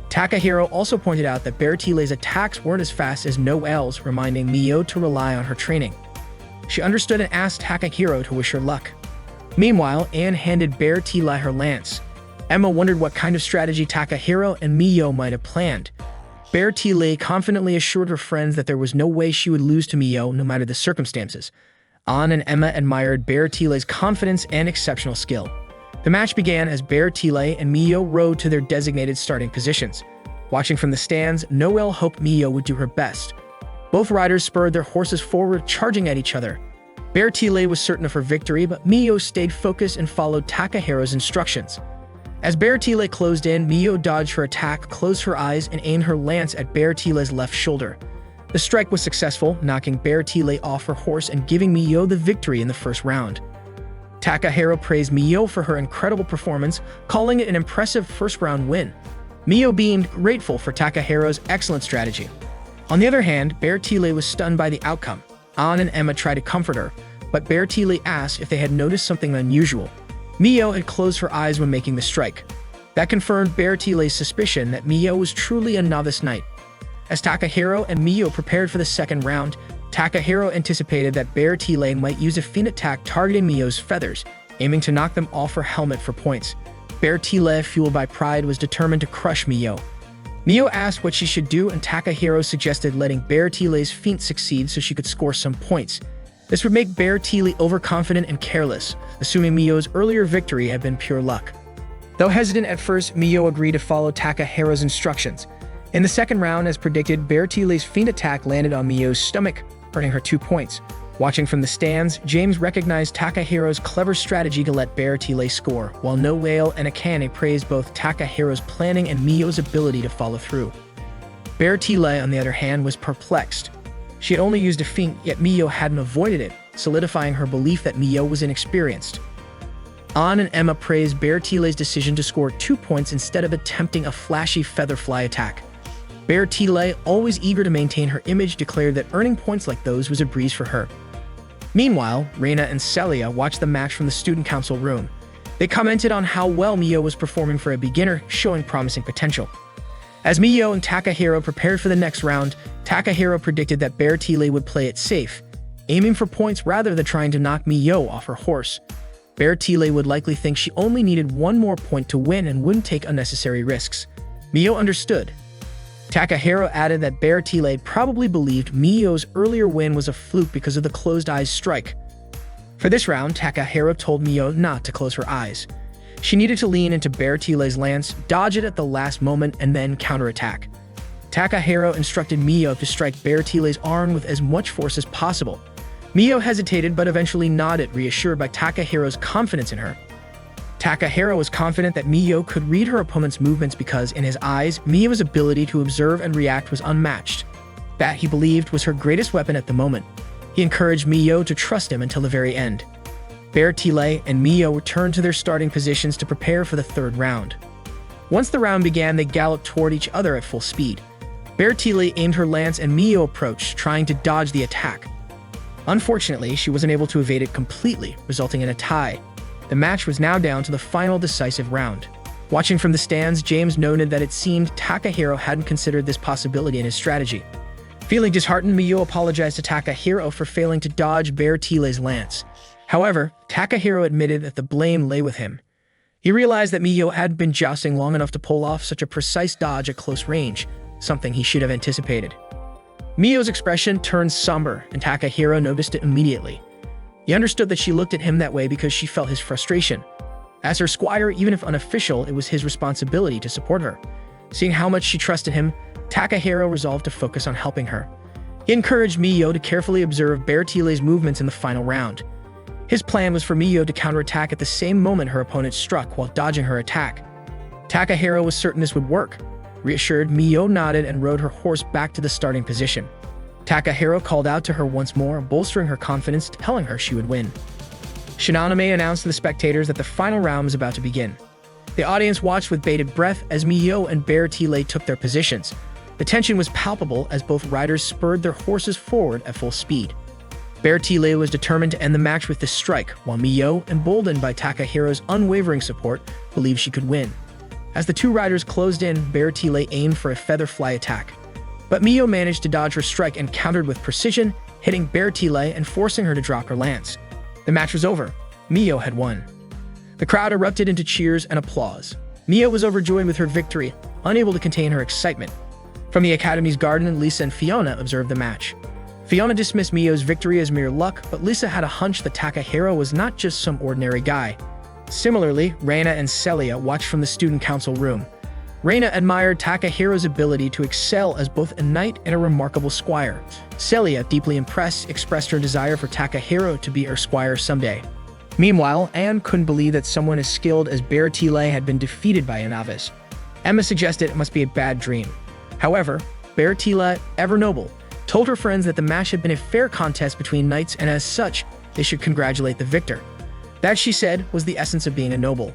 A: Takahiro also pointed out that Valkyrie's attacks weren't as fast as Noelle's, reminding Mio to rely on her training. She understood and asked Takahiro to wish her luck. Meanwhile, Anne handed Valkyrie her lance. Emma wondered what kind of strategy Takahiro and Mio might have planned. Valkyrie confidently assured her friends that there was no way she would lose to Mio, no matter the circumstances. Anne and Emma admired Valkyrie's confidence and exceptional skill. The match began as Valkyrie and Mio rode to their designated starting positions. Watching from the stands, Noelle hoped Mio would do her best. Both riders spurred their horses forward, charging at each other. Valkyrie was certain of her victory, but Mio stayed focused and followed Takahiro's instructions. As Valkyrie closed in, Mio dodged her attack, closed her eyes, and aimed her lance at Valkyrie's left shoulder. The strike was successful, knocking Valkyrie off her horse and giving Mio the victory in the first round. Takahiro praised Mio for her incredible performance, calling it an impressive first-round win. Mio beamed, grateful for Takahiro's excellent strategy. On the other hand, Valkyrie was stunned by the outcome. Anne and Emma tried to comfort her, but Valkyrie asked if they had noticed something unusual. Mio had closed her eyes when making the strike. That confirmed Valkyrie's suspicion that Mio was truly a novice knight. As Takahiro and Mio prepared for the second round, Takahiro anticipated that Valkyrie might use a feint attack targeting Mio's feathers, aiming to knock them off her helmet for points. Valkyrie, fueled by pride, was determined to crush Mio. Mio asked what she should do, and Takahiro suggested letting Valkyrie's feint succeed so she could score some points. This would make Valkyrie overconfident and careless, assuming Mio's earlier victory had been pure luck. Though hesitant at first, Mio agreed to follow Takahiro's instructions. In the second round, as predicted, Valkyrie's feint attack landed on Mio's stomach, earning her 2 points. Watching from the stands, James recognized Takahiro's clever strategy to let Valkyrie score, while Noelle and Akane praised both Takahiro's planning and Mio's ability to follow through. Valkyrie, on the other hand, was perplexed. She had only used a feint, yet Mio hadn't avoided it, solidifying her belief that Mio was inexperienced. Anne and Emma praised Valkyrie's decision to score 2 points instead of attempting a flashy featherfly attack. Valkyrie, always eager to maintain her image, declared that earning points like those was a breeze for her. Meanwhile, Reina and Celia watched the match from the student council room. They commented on how well Mio was performing for a beginner, showing promising potential. As Mio and Takahiro prepared for the next round, Takahiro predicted that Valkyrie would play it safe, aiming for points rather than trying to knock Mio off her horse. Valkyrie would likely think she only needed one more point to win and wouldn't take unnecessary risks. Mio understood. Takahiro added that Valkyrie probably believed Mio's earlier win was a fluke because of the closed eyes strike. For this round, Takahiro told Mio not to close her eyes. She needed to lean into Valkyrie's lance, dodge it at the last moment, and then counterattack. Takahiro instructed Mio to strike Valkyrie's arm with as much force as possible. Mio hesitated but eventually nodded, reassured by Takahiro's confidence in her. Takahiro was confident that Mio could read her opponent's movements because, in his eyes, Mio's ability to observe and react was unmatched. That, he believed, was her greatest weapon at the moment. He encouraged Mio to trust him until the very end. Valkyrie and Mio returned to their starting positions to prepare for the third round. Once the round began, they galloped toward each other at full speed. Valkyrie aimed her lance and Mio approached, trying to dodge the attack. Unfortunately, she wasn't able to evade it completely, resulting in a tie. The match was now down to the final decisive round. Watching from the stands, James noted that it seemed Takahiro hadn't considered this possibility in his strategy. Feeling disheartened, Miyo apologized to Takahiro for failing to dodge Valkyrie's lance. However, Takahiro admitted that the blame lay with him. He realized that Miyo hadn't been jousting long enough to pull off such a precise dodge at close range, something he should have anticipated. Miyo's expression turned somber, and Takahiro noticed it immediately. He understood that she looked at him that way because she felt his frustration. As her squire, even if unofficial, it was his responsibility to support her. Seeing how much she trusted him, Takahiro resolved to focus on helping her. He encouraged Miyo to carefully observe Valkyrie's movements in the final round. His plan was for Miyo to counterattack at the same moment her opponent struck while dodging her attack. Takahiro was certain this would work. Reassured, Miyo nodded and rode her horse back to the starting position. Takahiro called out to her once more, bolstering her confidence, telling her she would win. Shinonome announced to the spectators that the final round was about to begin. The audience watched with bated breath as Miyo and Valkyrie took their positions. The tension was palpable as both riders spurred their horses forward at full speed. Valkyrie was determined to end the match with this strike, while Miyo, emboldened by Takahiro's unwavering support, believed she could win. As the two riders closed in, Valkyrie aimed for a feather fly attack. But Miyo managed to dodge her strike and countered with precision, hitting Valkyrie and forcing her to drop her lance. The match was over. Miyo had won. The crowd erupted into cheers and applause. Miyo was overjoyed with her victory, unable to contain her excitement. From the Academy's garden, Lisa and Fiona observed the match. Fiona dismissed Miyo's victory as mere luck, but Lisa had a hunch that Takahiro was not just some ordinary guy. Similarly, Reina and Celia watched from the student council room. Reina admired Takahiro's ability to excel as both a knight and a remarkable squire. Celia, deeply impressed, expressed her desire for Takahiro to be her squire someday. Meanwhile, Anne couldn't believe that someone as skilled as Valkyrie had been defeated by a novice. Emma suggested it must be a bad dream. However, Valkyrie, ever noble, told her friends that the match had been a fair contest between knights and as such, they should congratulate the victor. That, she said, was the essence of being a noble.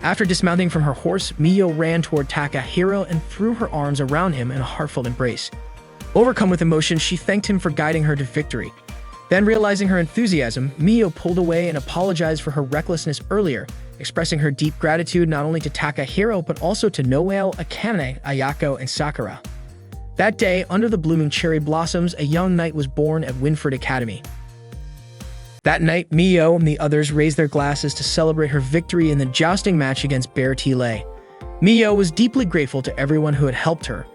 A: After dismounting from her horse, Miyo ran toward Takahiro and threw her arms around him in a heartfelt embrace. Overcome with emotion, she thanked him for guiding her to victory. Then, realizing her enthusiasm, Miyo pulled away and apologized for her recklessness earlier, expressing her deep gratitude not only to Takahiro but also to Noelle, Akane, Ayako, and Sakura. That day, under the blooming cherry blossoms, a young knight was born at Winford Academy. That night, Miyo and the others raised their glasses to celebrate her victory in the jousting match against Valkyrie. Miyo was deeply grateful to everyone who had helped her.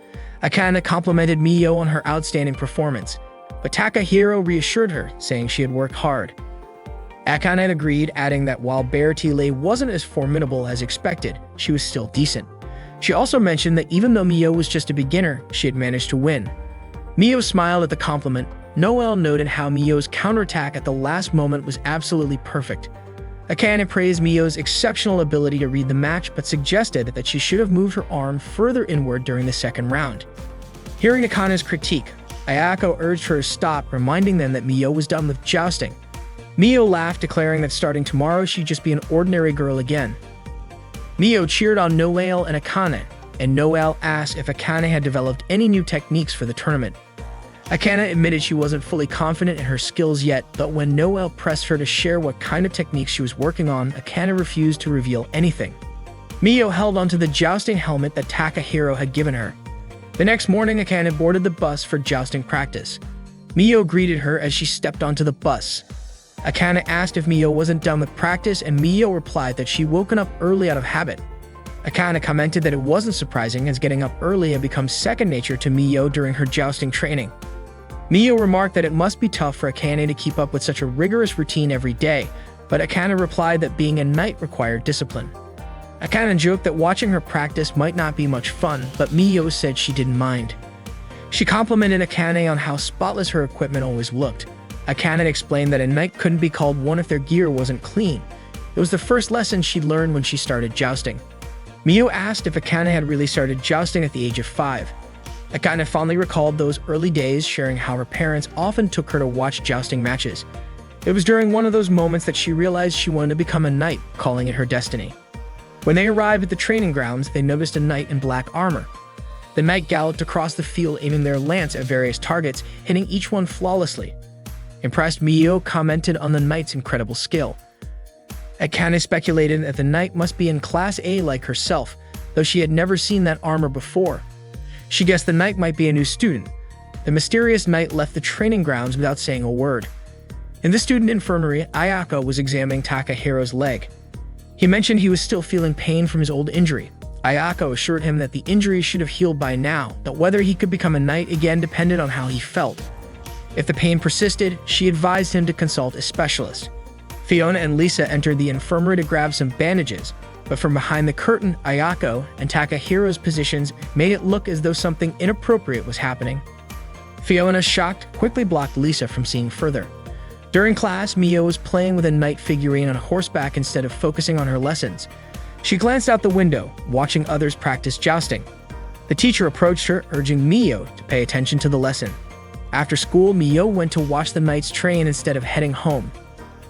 A: Akane complimented Miyo on her outstanding performance, but Takahiro reassured her, saying she had worked hard. Akane agreed, adding that while Valkyrie wasn't as formidable as expected, she was still decent. She also mentioned that even though Miyo was just a beginner, she had managed to win. Miyo smiled at the compliment. Noelle noted how Miyo's counterattack at the last moment was absolutely perfect. Akane praised Miyo's exceptional ability to read the match, but suggested that she should have moved her arm further inward during the second round. Hearing Akane's critique, Ayako urged her to stop, reminding them that Miyo was done with jousting. Miyo laughed, declaring that starting tomorrow she'd just be an ordinary girl again. Miyo cheered on Noelle and Akane, and Noelle asked if Akane had developed any new techniques for the tournament. Akane admitted she wasn't fully confident in her skills yet, but when Noelle pressed her to share what kind of techniques she was working on, Akane refused to reveal anything. Miyo held onto the jousting helmet that Takahiro had given her. The next morning, Akane boarded the bus for jousting practice. Miyo greeted her as she stepped onto the bus. Akane asked if Miyo wasn't done with practice, and Miyo replied that she'd woken up early out of habit. Akane commented that it wasn't surprising, as getting up early had become second nature to Miyo during her jousting training. Miyo remarked that it must be tough for Akane to keep up with such a rigorous routine every day, but Akane replied that being a knight required discipline. Akane joked that watching her practice might not be much fun, but Miyo said she didn't mind. She complimented Akane on how spotless her equipment always looked. Akane explained that a knight couldn't be called one if their gear wasn't clean. It was the first lesson she'd learned when she started jousting. Miyo asked if Akane had really started jousting at the age of 5. Akane fondly recalled those early days, sharing how her parents often took her to watch jousting matches. It was during one of those moments that she realized she wanted to become a knight, calling it her destiny. When they arrived at the training grounds, they noticed a knight in black armor. The knight galloped across the field, aiming their lance at various targets, hitting each one flawlessly. Impressed, Mio commented on the knight's incredible skill. Akane speculated that the knight must be in Class A like herself, though she had never seen that armor before. She guessed the knight might be a new student. The mysterious knight left the training grounds without saying a word. In the student infirmary, Ayako was examining Takahiro's leg. He mentioned he was still feeling pain from his old injury. Ayako assured him that the injury should have healed by now, that whether he could become a knight again depended on how he felt. If the pain persisted, she advised him to consult a specialist. Fiona and Lisa entered the infirmary to grab some bandages, but from behind the curtain, Ayako and Takahiro's positions made it look as though something inappropriate was happening. Fiona, shocked, quickly blocked Lisa from seeing further. During class, Mio was playing with a knight figurine on horseback instead of focusing on her lessons. She glanced out the window, watching others practice jousting. The teacher approached her, urging Mio to pay attention to the lesson. After school, Mio went to watch the knights train instead of heading home.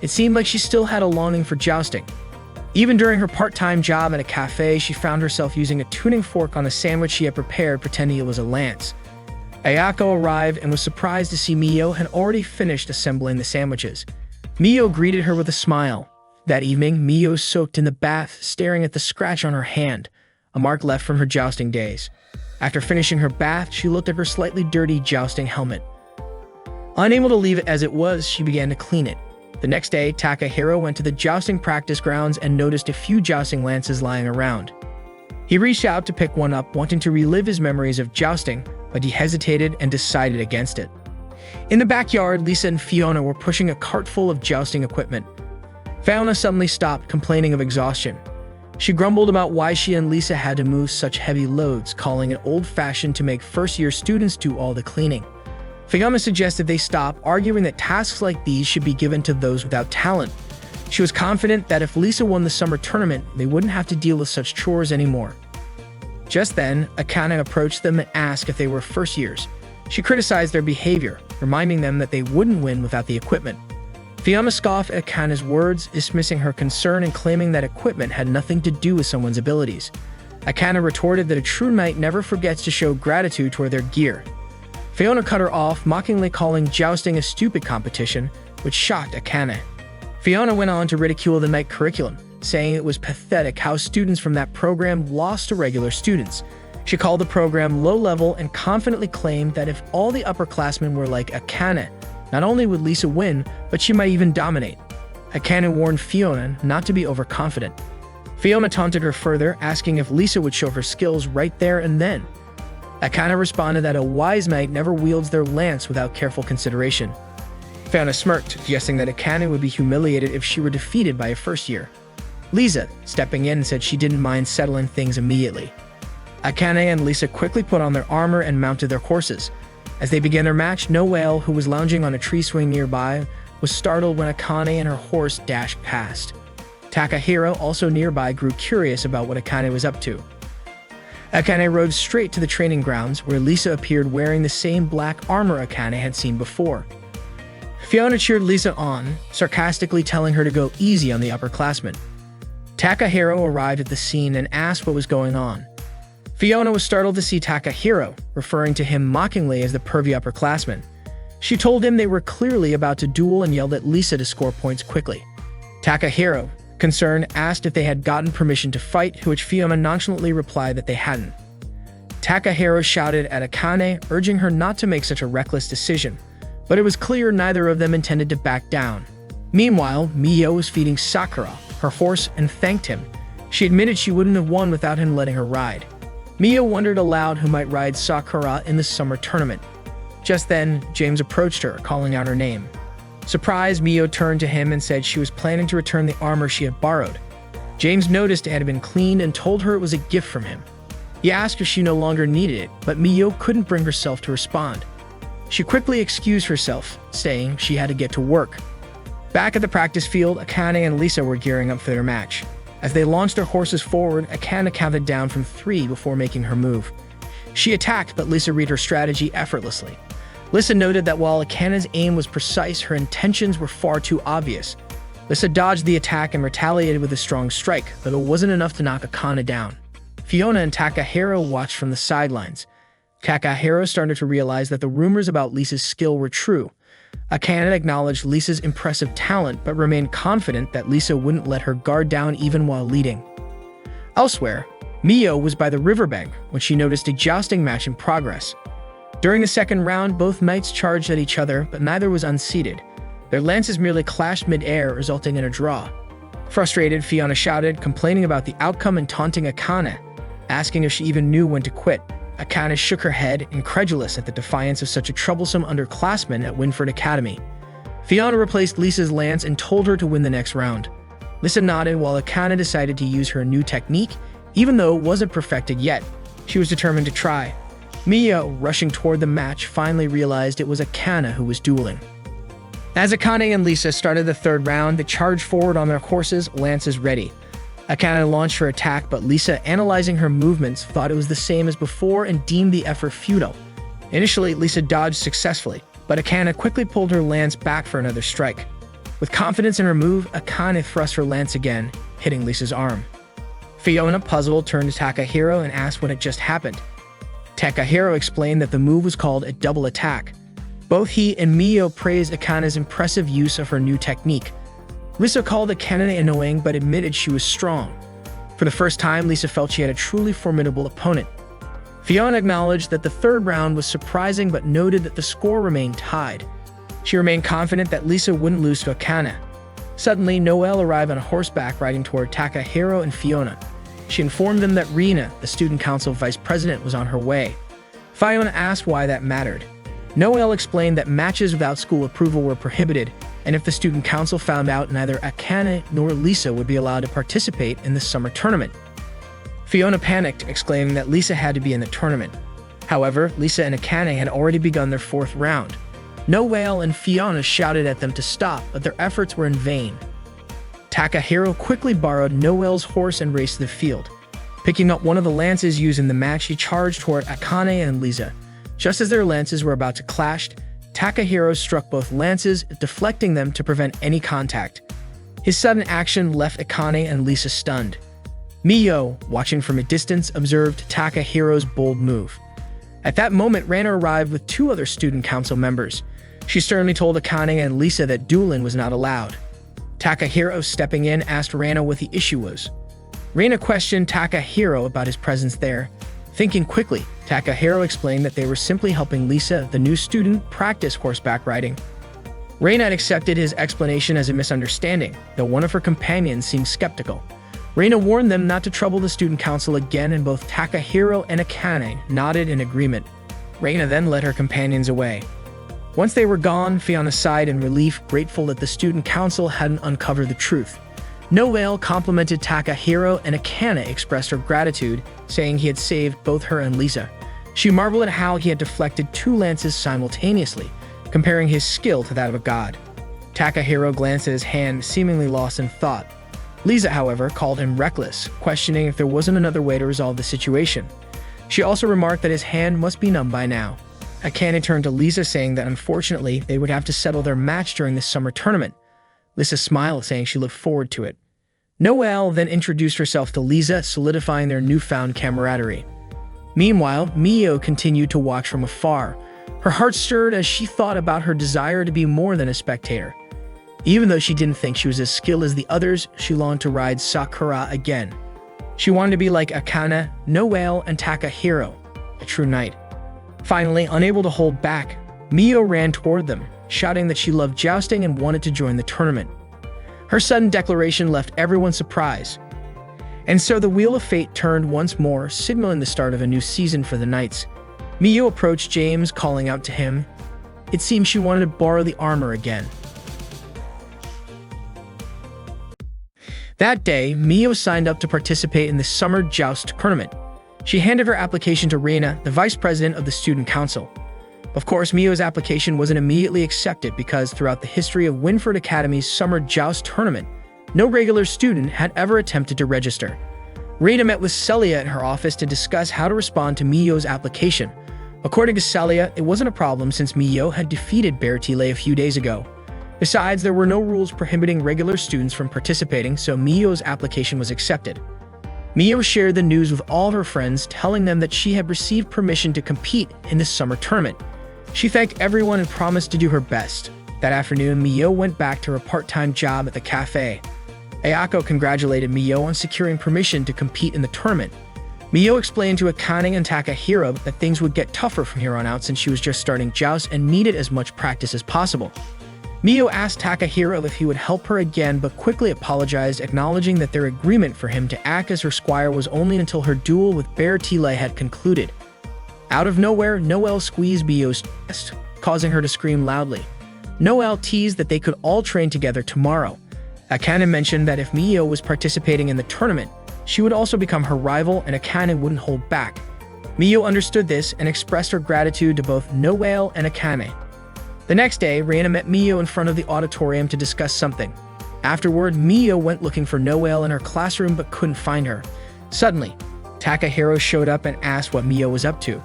A: It seemed like she still had a longing for jousting. Even during her part-time job at a cafe, she found herself using a tuning fork on a sandwich she had prepared, pretending it was a lance. Ayako arrived and was surprised to see Mio had already finished assembling the sandwiches. Mio greeted her with a smile. That evening, Mio soaked in the bath, staring at the scratch on her hand, a mark left from her jousting days. After finishing her bath, she looked at her slightly dirty jousting helmet. Unable to leave it as it was, she began to clean it. The next day, Takahiro went to the jousting practice grounds and noticed a few jousting lances lying around. He reached out to pick one up, wanting to relive his memories of jousting, but he hesitated and decided against it. In the backyard, Lisa and Fiona were pushing a cart full of jousting equipment. Fiona suddenly stopped, complaining of exhaustion. She grumbled about why she and Lisa had to move such heavy loads, calling it old-fashioned to make first-year students do all the cleaning. Fiona suggested they stop, arguing that tasks like these should be given to those without talent. She was confident that if Lisa won the summer tournament, they wouldn't have to deal with such chores anymore. Just then, Akane approached them and asked if they were first years. She criticized their behavior, reminding them that they wouldn't win without the equipment. Fiona scoffed at Akane's words, dismissing her concern and claiming that equipment had nothing to do with someone's abilities. Akane retorted that a true knight never forgets to show gratitude toward their gear. Fiona cut her off, mockingly calling jousting a stupid competition, which shocked Akane. Fiona went on to ridicule the knight curriculum, saying it was pathetic how students from that program lost to regular students. She called the program low-level and confidently claimed that if all the upperclassmen were like Akane, not only would Lisa win, but she might even dominate. Akane warned Fiona not to be overconfident. Fiona taunted her further, asking if Lisa would show her skills right there and then. Akane responded that a wise knight never wields their lance without careful consideration. Fiona smirked, suggesting that Akane would be humiliated if she were defeated by a first year. Lisa, stepping in, said she didn't mind settling things immediately. Akane and Lisa quickly put on their armor and mounted their horses. As they began their match, Noelle, who was lounging on a tree swing nearby, was startled when Akane and her horse dashed past. Takahiro, also nearby, grew curious about what Akane was up to. Akane rode straight to the training grounds, where Lisa appeared wearing the same black armor Akane had seen before. Fiona cheered Lisa on, sarcastically telling her to go easy on the upperclassmen. Takahiro arrived at the scene and asked what was going on. Fiona was startled to see Takahiro, referring to him mockingly as the pervy upperclassman. She told him they were clearly about to duel and yelled at Lisa to score points quickly. Takahiro, concerned, asked if they had gotten permission to fight, to which Fiona nonchalantly replied that they hadn't. Takahiro shouted at Akane, urging her not to make such a reckless decision, but it was clear neither of them intended to back down. Meanwhile, Mio was feeding Sakura, her horse, and thanked him. She admitted she wouldn't have won without him letting her ride. Mio wondered aloud who might ride Sakura in the summer tournament. Just then, James approached her, calling out her name. Surprised, Mio turned to him and said she was planning to return the armor she had borrowed. James noticed it had been cleaned and told her it was a gift from him. He asked if she no longer needed it, but Mio couldn't bring herself to respond. She quickly excused herself, saying she had to get to work. Back at the practice field, Akane and Lisa were gearing up for their match. As they launched their horses forward, Akane counted down from 3 before making her move. She attacked, but Lisa read her strategy effortlessly. Lisa noted that while Akane's aim was precise, her intentions were far too obvious. Lisa dodged the attack and retaliated with a strong strike, but it wasn't enough to knock Akane down. Fiona and Takahiro watched from the sidelines. Takahiro started to realize that the rumors about Lisa's skill were true. Akane acknowledged Lisa's impressive talent but remained confident that Lisa wouldn't let her guard down even while leading. Elsewhere, Mio was by the riverbank when she noticed a jousting match in progress. During the second round, both knights charged at each other, but neither was unseated. Their lances merely clashed mid-air, resulting in a draw. Frustrated, Fiona shouted, complaining about the outcome and taunting Akane, asking if she even knew when to quit. Akane shook her head, incredulous at the defiance of such a troublesome underclassman at Winford Academy. Fiona replaced Lisa's lance and told her to win the next round. Lisa nodded while Akane decided to use her new technique, even though it wasn't perfected yet. She was determined to try. Mio, rushing toward the match, finally realized it was Akane who was dueling. As Akane and Lisa started the third round, they charged forward on their horses, lances ready. Akane launched her attack, but Lisa, analyzing her movements, thought it was the same as before and deemed the effort futile. Initially, Lisa dodged successfully, but Akane quickly pulled her lance back for another strike. With confidence in her move, Akane thrust her lance again, hitting Lisa's arm. Fiona, puzzled, turned to Takahiro and asked what had just happened. Takahiro explained that the move was called a double attack. Both he and Mio praised Akane's impressive use of her new technique. Lisa called Akane annoying but admitted she was strong. For the first time, Lisa felt she had a truly formidable opponent. Fiona acknowledged that the third round was surprising but noted that the score remained tied. She remained confident that Lisa wouldn't lose to Akane. Suddenly, Noelle arrived on horseback riding toward Takahiro and Fiona. She informed them that Rina, the student council vice president, was on her way. Fiona asked why that mattered. Noelle explained that matches without school approval were prohibited, and if the student council found out, neither Akane nor Lisa would be allowed to participate in the summer tournament. Fiona panicked, exclaiming that Lisa had to be in the tournament. However, Lisa and Akane had already begun their fourth round. Noelle and Fiona shouted at them to stop, but their efforts were in vain. Takahiro quickly borrowed Noelle's horse and raced the field. Picking up one of the lances used in the match, he charged toward Akane and Lisa. Just as their lances were about to clash, Takahiro struck both lances, deflecting them to prevent any contact. His sudden action left Akane and Lisa stunned. Mio, watching from a distance, observed Takahiro's bold move. At that moment, Rana arrived with two other student council members. She sternly told Akane and Lisa that dueling was not allowed. Takahiro, stepping in, asked Rana what the issue was. Rana questioned Takahiro about his presence there. Thinking quickly, Takahiro explained that they were simply helping Lisa, the new student, practice horseback riding. Rana had accepted his explanation as a misunderstanding, though one of her companions seemed skeptical. Rana warned them not to trouble the student council again, and both Takahiro and Akane nodded in agreement. Rana then led her companions away. Once they were gone, Fiona sighed in relief, grateful that the student council hadn't uncovered the truth. Noelle complimented Takahiro, and Akane expressed her gratitude, saying he had saved both her and Lisa. She marveled at how he had deflected two lances simultaneously, comparing his skill to that of a god. Takahiro glanced at his hand, seemingly lost in thought. Lisa, however, called him reckless, questioning if there wasn't another way to resolve the situation. She also remarked that his hand must be numb by now. Akane turned to Lisa, saying that unfortunately they would have to settle their match during the summer tournament. Lisa smiled, saying she looked forward to it. Noelle then introduced herself to Lisa, solidifying their newfound camaraderie. Meanwhile, Mio continued to watch from afar. Her heart stirred as she thought about her desire to be more than a spectator. Even though she didn't think she was as skilled as the others, she longed to ride Sakura again. She wanted to be like Akane, Noelle, and Takahiro, a true knight. Finally, unable to hold back, Mio ran toward them, shouting that she loved jousting and wanted to join the tournament. Her sudden declaration left everyone surprised. And so the wheel of fate turned once more, signaling the start of a new season for the Knights. Mio approached James, calling out to him. It seemed she wanted to borrow the armor again. That day, Mio signed up to participate in the summer joust tournament. She handed her application to Reina, the vice president of the student council. Of course, Mio's application wasn't immediately accepted because throughout the history of Winford Academy's summer joust tournament, no regular student had ever attempted to register. Reina met with Celia at her office to discuss how to respond to Mio's application. According to Celia, it wasn't a problem since Mio had defeated Bertile a few days ago. Besides, there were no rules prohibiting regular students from participating, so Mio's application was accepted. Mio shared the news with all of her friends, telling them that she had received permission to compete in the summer tournament. She thanked everyone and promised to do her best. That afternoon, Mio went back to her part-time job at the cafe. Ayako congratulated Mio on securing permission to compete in the tournament. Mio explained to Akane and Takahiro that things would get tougher from here on out since she was just starting joust and needed as much practice as possible. Mio asked Takahiro if he would help her again but quickly apologized, acknowledging that their agreement for him to act as her squire was only until her duel with Bear Tile had concluded. Out of nowhere, Noelle squeezed Mio's chest, causing her to scream loudly. Noelle teased that they could all train together tomorrow. Akane mentioned that if Mio was participating in the tournament, she would also become her rival and Akane wouldn't hold back. Mio understood this and expressed her gratitude to both Noelle and Akane. The next day, Reina met Mio in front of the auditorium to discuss something. Afterward, Mio went looking for Noelle in her classroom but couldn't find her. Suddenly, Takahiro showed up and asked what Mio was up to.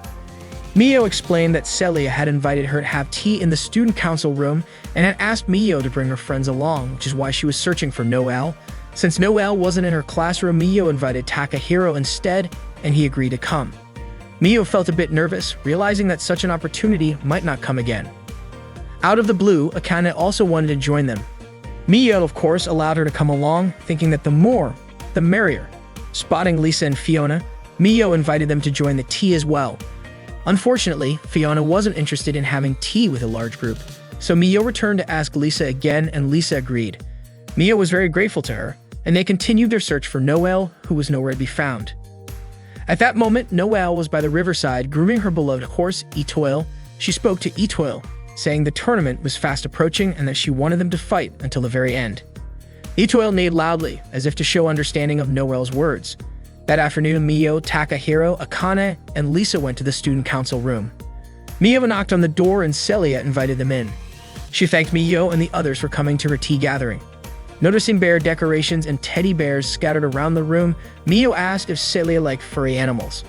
A: Mio explained that Celia had invited her to have tea in the student council room and had asked Mio to bring her friends along, which is why she was searching for Noelle. Since Noelle wasn't in her classroom, Mio invited Takahiro instead, and he agreed to come. Mio felt a bit nervous, realizing that such an opportunity might not come again. Out of the blue, Akane also wanted to join them. Mio, of course, allowed her to come along, thinking that the more, the merrier. Spotting Lisa and Fiona, Mio invited them to join the tea as well. Unfortunately, Fiona wasn't interested in having tea with a large group, so Mio returned to ask Lisa again and Lisa agreed. Mio was very grateful to her, and they continued their search for Noelle, who was nowhere to be found. At that moment, Noelle was by the riverside grooming her beloved horse, Etoile. She spoke to Etoile, saying the tournament was fast approaching and that she wanted them to fight until the very end. Etoile neighed loudly, as if to show understanding of Noelle's words. That afternoon, Mio, Takahiro, Akane, and Lisa went to the student council room. Mio knocked on the door and Celia invited them in. She thanked Mio and the others for coming to her tea gathering. Noticing bear decorations and teddy bears scattered around the room, Mio asked if Celia liked furry animals.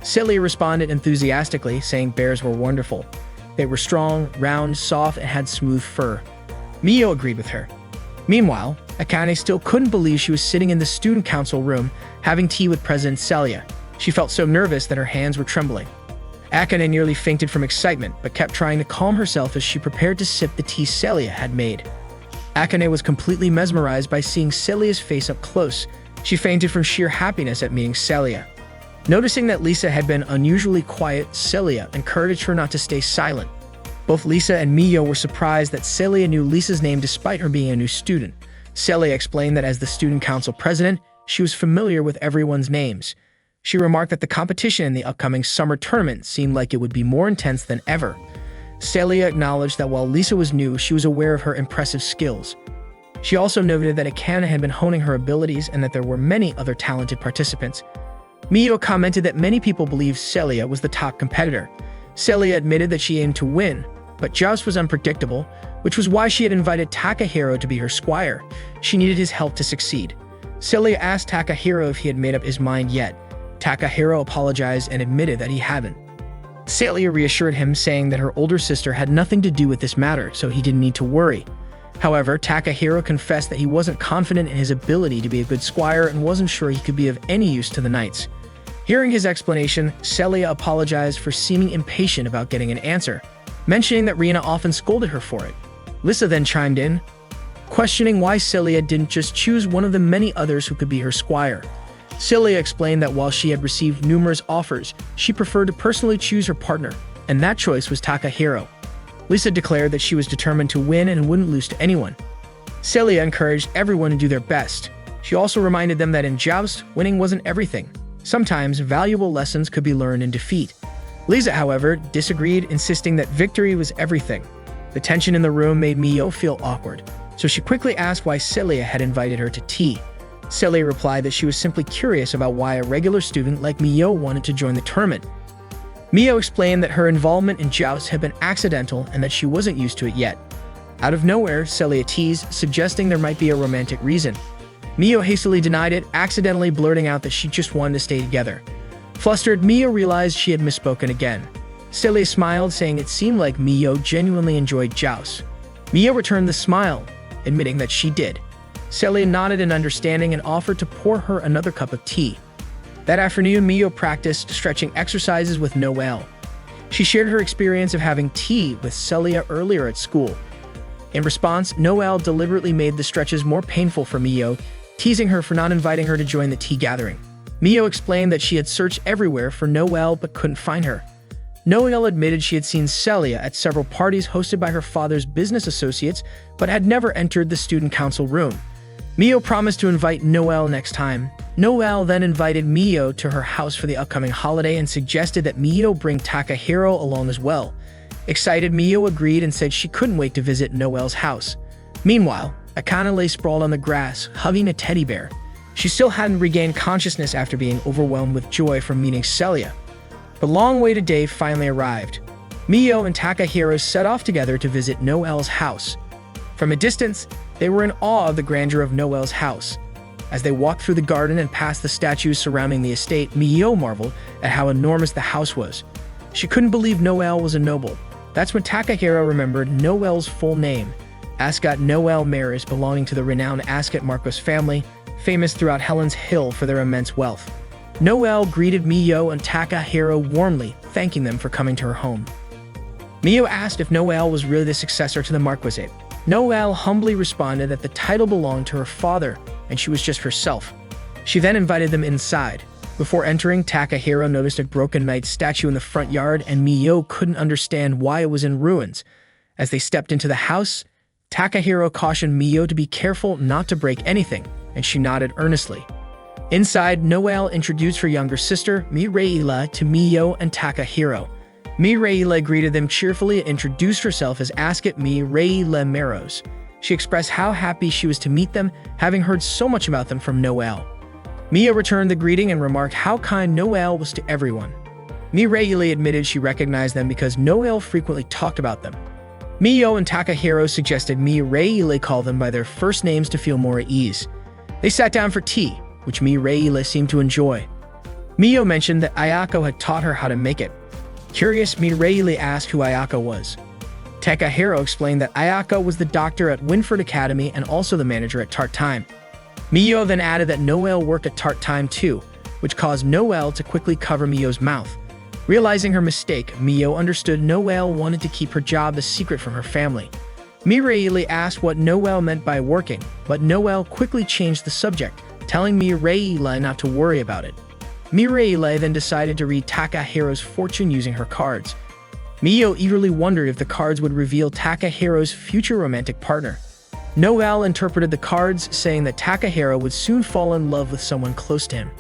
A: Celia responded enthusiastically, saying bears were wonderful. They were strong, round, soft, and had smooth fur. Mio agreed with her. Meanwhile, Akane still couldn't believe she was sitting in the student council room, having tea with President Celia. She felt so nervous that her hands were trembling. Akane nearly fainted from excitement, but kept trying to calm herself as she prepared to sip the tea Celia had made. Akane was completely mesmerized by seeing Celia's face up close. She fainted from sheer happiness at meeting Celia. Noticing that Lisa had been unusually quiet, Celia encouraged her not to stay silent. Both Lisa and Mio were surprised that Celia knew Lisa's name despite her being a new student. Celia explained that as the student council president, she was familiar with everyone's names. She remarked that the competition in the upcoming summer tournament seemed like it would be more intense than ever. Celia acknowledged that while Lisa was new, she was aware of her impressive skills. She also noted that Akane had been honing her abilities and that there were many other talented participants. Mio commented that many people believed Celia was the top competitor. Celia admitted that she aimed to win, but joust was unpredictable, which was why she had invited Takahiro to be her squire. She needed his help to succeed. Celia asked Takahiro if he had made up his mind yet. Takahiro apologized and admitted that he hadn't. Celia reassured him, saying that her older sister had nothing to do with this matter, so he didn't need to worry. However, Takahiro confessed that he wasn't confident in his ability to be a good squire and wasn't sure he could be of any use to the knights. Hearing his explanation, Celia apologized for seeming impatient about getting an answer, mentioning that Rina often scolded her for it. Lisa then chimed in, questioning why Celia didn't just choose one of the many others who could be her squire. Celia explained that while she had received numerous offers, she preferred to personally choose her partner, and that choice was Takahiro. Lisa declared that she was determined to win and wouldn't lose to anyone. Celia encouraged everyone to do their best. She also reminded them that in joust, winning wasn't everything. Sometimes valuable lessons could be learned in defeat. Lisa, however, disagreed, insisting that victory was everything. The tension in the room made Mio feel awkward, so she quickly asked why Celia had invited her to tea. Celia replied that she was simply curious about why a regular student like Mio wanted to join the tournament. Mio explained that her involvement in joust had been accidental and that she wasn't used to it yet. Out of nowhere, Celia teased, suggesting there might be a romantic reason. Mio hastily denied it, accidentally blurting out that she just wanted to stay together. Flustered, Mio realized she had misspoken again. Celia smiled, saying it seemed like Mio genuinely enjoyed joust. Mio returned the smile, admitting that she did. Celia nodded in understanding and offered to pour her another cup of tea. That afternoon, Mio practiced stretching exercises with Noelle. She shared her experience of having tea with Celia earlier at school. In response, Noelle deliberately made the stretches more painful for Mio, teasing her for not inviting her to join the tea gathering. Mio explained that she had searched everywhere for Noelle but couldn't find her. Noelle admitted she had seen Celia at several parties hosted by her father's business associates but had never entered the student council room. Mio promised to invite Noelle next time. Noelle then invited Mio to her house for the upcoming holiday and suggested that Mio bring Takahiro along as well. Excited, Mio agreed and said she couldn't wait to visit Noelle's house. Meanwhile, Akane lay sprawled on the grass, hugging a teddy bear. She still hadn't regained consciousness after being overwhelmed with joy from meeting Celia. The long-awaited day finally arrived. Mio and Takahiro set off together to visit Noelle's house. From a distance, they were in awe of the grandeur of Noelle's house. As they walked through the garden and past the statues surrounding the estate, Mio marveled at how enormous the house was. She couldn't believe Noelle was a noble. That's when Takahiro remembered Noelle's full name, Ascot Noelle Maris, belonging to the renowned Ascot Marcos family, famous throughout Helen's Hill for their immense wealth. Noelle greeted Mio and Takahiro warmly, thanking them for coming to her home. Mio asked if Noelle was really the successor to the Marquisate. Noelle humbly responded that the title belonged to her father and she was just herself. She then invited them inside. Before entering, Takahiro noticed a broken knight statue in the front yard and Mio couldn't understand why it was in ruins. As they stepped into the house, Takahiro cautioned Mio to be careful not to break anything, and she nodded earnestly. Inside, Noelle introduced her younger sister, Mireille, to Mio and Takahiro. Mireille greeted them cheerfully and introduced herself as Ascot Mireille Maros. She expressed how happy she was to meet them, having heard so much about them from Noelle. Mio returned the greeting and remarked how kind Noelle was to everyone. Mireille admitted she recognized them because Noelle frequently talked about them. Mio and Takahiro suggested Mireille call them by their first names to feel more at ease. They sat down for tea, which Mireille seemed to enjoy. Mio mentioned that Ayako had taught her how to make it. Curious, Mireille asked who Ayako was. Takahiro explained that Ayako was the doctor at Winford Academy and also the manager at Tart Time. Mio then added that Noelle worked at Tart Time too, which caused Noelle to quickly cover Mio's mouth. Realizing her mistake, Mio understood Noelle wanted to keep her job a secret from her family. Mireille asked what Noelle meant by working, but Noelle quickly changed the subject, telling Mireille not to worry about it. Mireille then decided to read Takahiro's fortune using her cards. Mio eagerly wondered if the cards would reveal Takahiro's future romantic partner. Noelle interpreted the cards, saying that Takahiro would soon fall in love with someone close to him.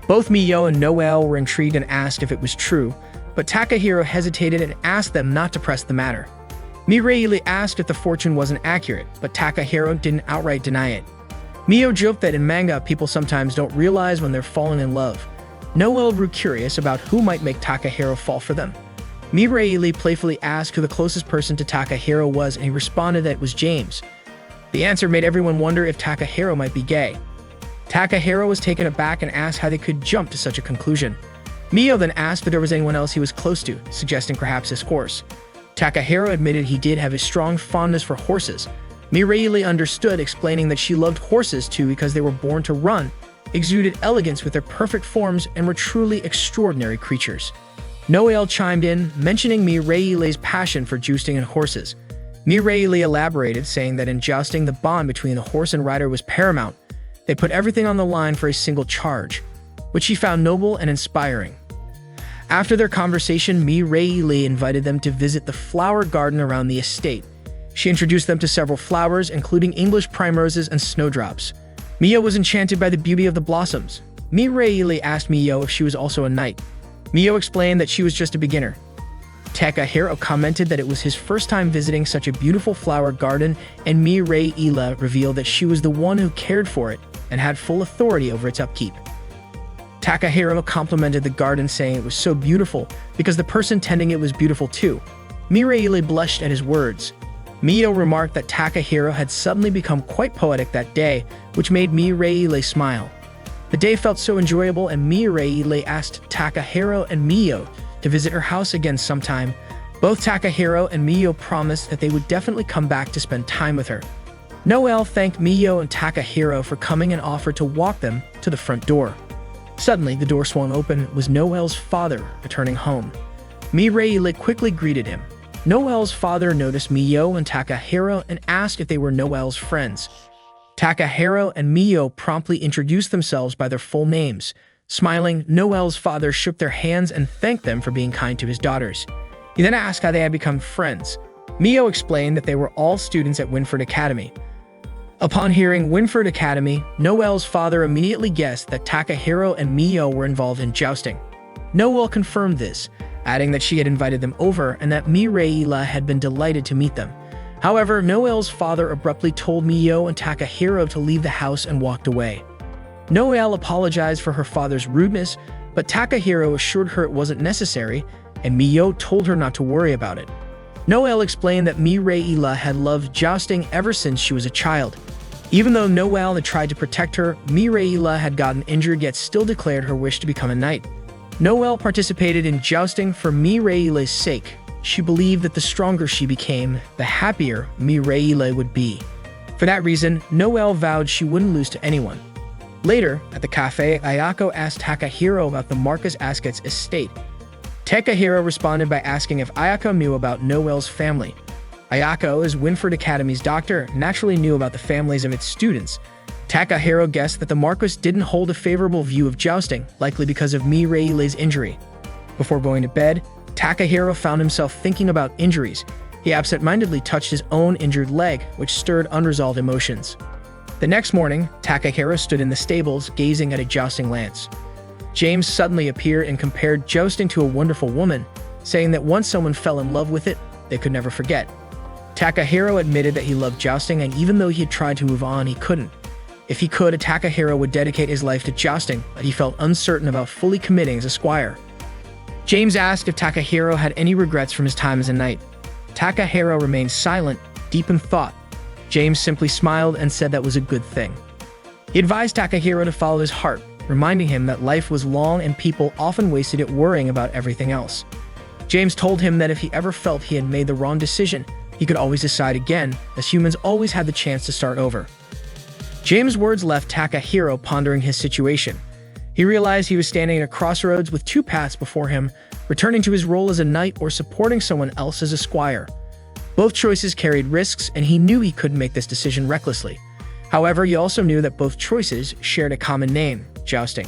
A: Both Mio and Noelle were intrigued and asked if it was true, but Takahiro hesitated and asked them not to press the matter. Mireille asked if the fortune wasn't accurate, but Takahiro didn't outright deny it. Mio joked that in manga, people sometimes don't realize when they're falling in love. Noelle grew curious about who might make Takahiro fall for them. Mireille playfully asked who the closest person to Takahiro was, and he responded that it was James. The answer made everyone wonder if Takahiro might be gay. Takahiro was taken aback and asked how they could jump to such a conclusion. Mio then asked if there was anyone else he was close to, suggesting perhaps his horse. Takahiro admitted he did have a strong fondness for horses. Mireille understood, explaining that she loved horses too because they were born to run, exuded elegance with their perfect forms, and were truly extraordinary creatures. Noelle chimed in, mentioning Mireille's passion for jousting and horses. Mireille elaborated, saying that in jousting, the bond between the horse and rider was paramount. They put everything on the line for a single charge, which she found noble and inspiring. After their conversation, Mireille invited them to visit the flower garden around the estate. She introduced them to several flowers, including English primroses and snowdrops. Mio was enchanted by the beauty of the blossoms. Mireille asked Mio if she was also a knight. Mio explained that she was just a beginner. Takahiro commented that it was his first time visiting such a beautiful flower garden, and Mireille revealed that she was the one who cared for it and had full authority over its upkeep. Takahiro complimented the garden, saying it was so beautiful because the person tending it was beautiful too. Mireille blushed at his words. Mio remarked that Takahiro had suddenly become quite poetic that day, which made Mireille smile. The day felt so enjoyable, and Mireille asked Takahiro and Mio to visit her house again sometime. Both Takahiro and Mio promised that they would definitely come back to spend time with her. Noelle thanked Mio and Takahiro for coming and offered to walk them to the front door. Suddenly, the door swung open. It was Noelle's father returning home. Mireille quickly greeted him. Noelle's father noticed Miyo and Takahiro and asked if they were Noelle's friends. Takahiro and Miyo promptly introduced themselves by their full names. Smiling, Noelle's father shook their hands and thanked them for being kind to his daughters. He then asked how they had become friends. Miyo explained that they were all students at Winford Academy. Upon hearing Winford Academy, Noelle's father immediately guessed that Takahiro and Miyo were involved in jousting. Noelle confirmed this, adding that she had invited them over and that Mireille had been delighted to meet them. However, Noelle's father abruptly told Miyo and Takahiro to leave the house and walked away. Noelle apologized for her father's rudeness, but Takahiro assured her it wasn't necessary, and Miyo told her not to worry about it. Noelle explained that Mireille had loved jousting ever since she was a child. Even though Noelle had tried to protect her, Mireille had gotten injured yet still declared her wish to become a knight. Noelle participated in jousting for Mireille's sake. She believed that the stronger she became, the happier Mireille would be. For that reason, Noelle vowed she wouldn't lose to anyone. Later, at the cafe, Ayako asked Takahiro about the Marcus Ascot's estate. Takahiro responded by asking if Ayako knew about Noelle's family. Ayako, as Winford Academy's doctor, naturally knew about the families of its students. Takahiro guessed that the Marquis didn't hold a favorable view of jousting, likely because of Mireille's injury. Before going to bed, Takahiro found himself thinking about injuries. He absent-mindedly touched his own injured leg, which stirred unresolved emotions. The next morning, Takahiro stood in the stables, gazing at a jousting lance. James suddenly appeared and compared jousting to a wonderful woman, saying that once someone fell in love with it, they could never forget. Takahiro admitted that he loved jousting, and even though he had tried to move on, he couldn't. If he could, Takahiro would dedicate his life to jousting, but he felt uncertain about fully committing as a squire. James asked if Takahiro had any regrets from his time as a knight. Takahiro remained silent, deep in thought. James simply smiled and said that was a good thing. He advised Takahiro to follow his heart, reminding him that life was long and people often wasted it worrying about everything else. James told him that if he ever felt he had made the wrong decision, he could always decide again, as humans always had the chance to start over. James' words left Takahiro pondering his situation. He realized he was standing at a crossroads with two paths before him, returning to his role as a knight or supporting someone else as a squire. Both choices carried risks, and he knew he couldn't make this decision recklessly. However, he also knew that both choices shared a common name: jousting.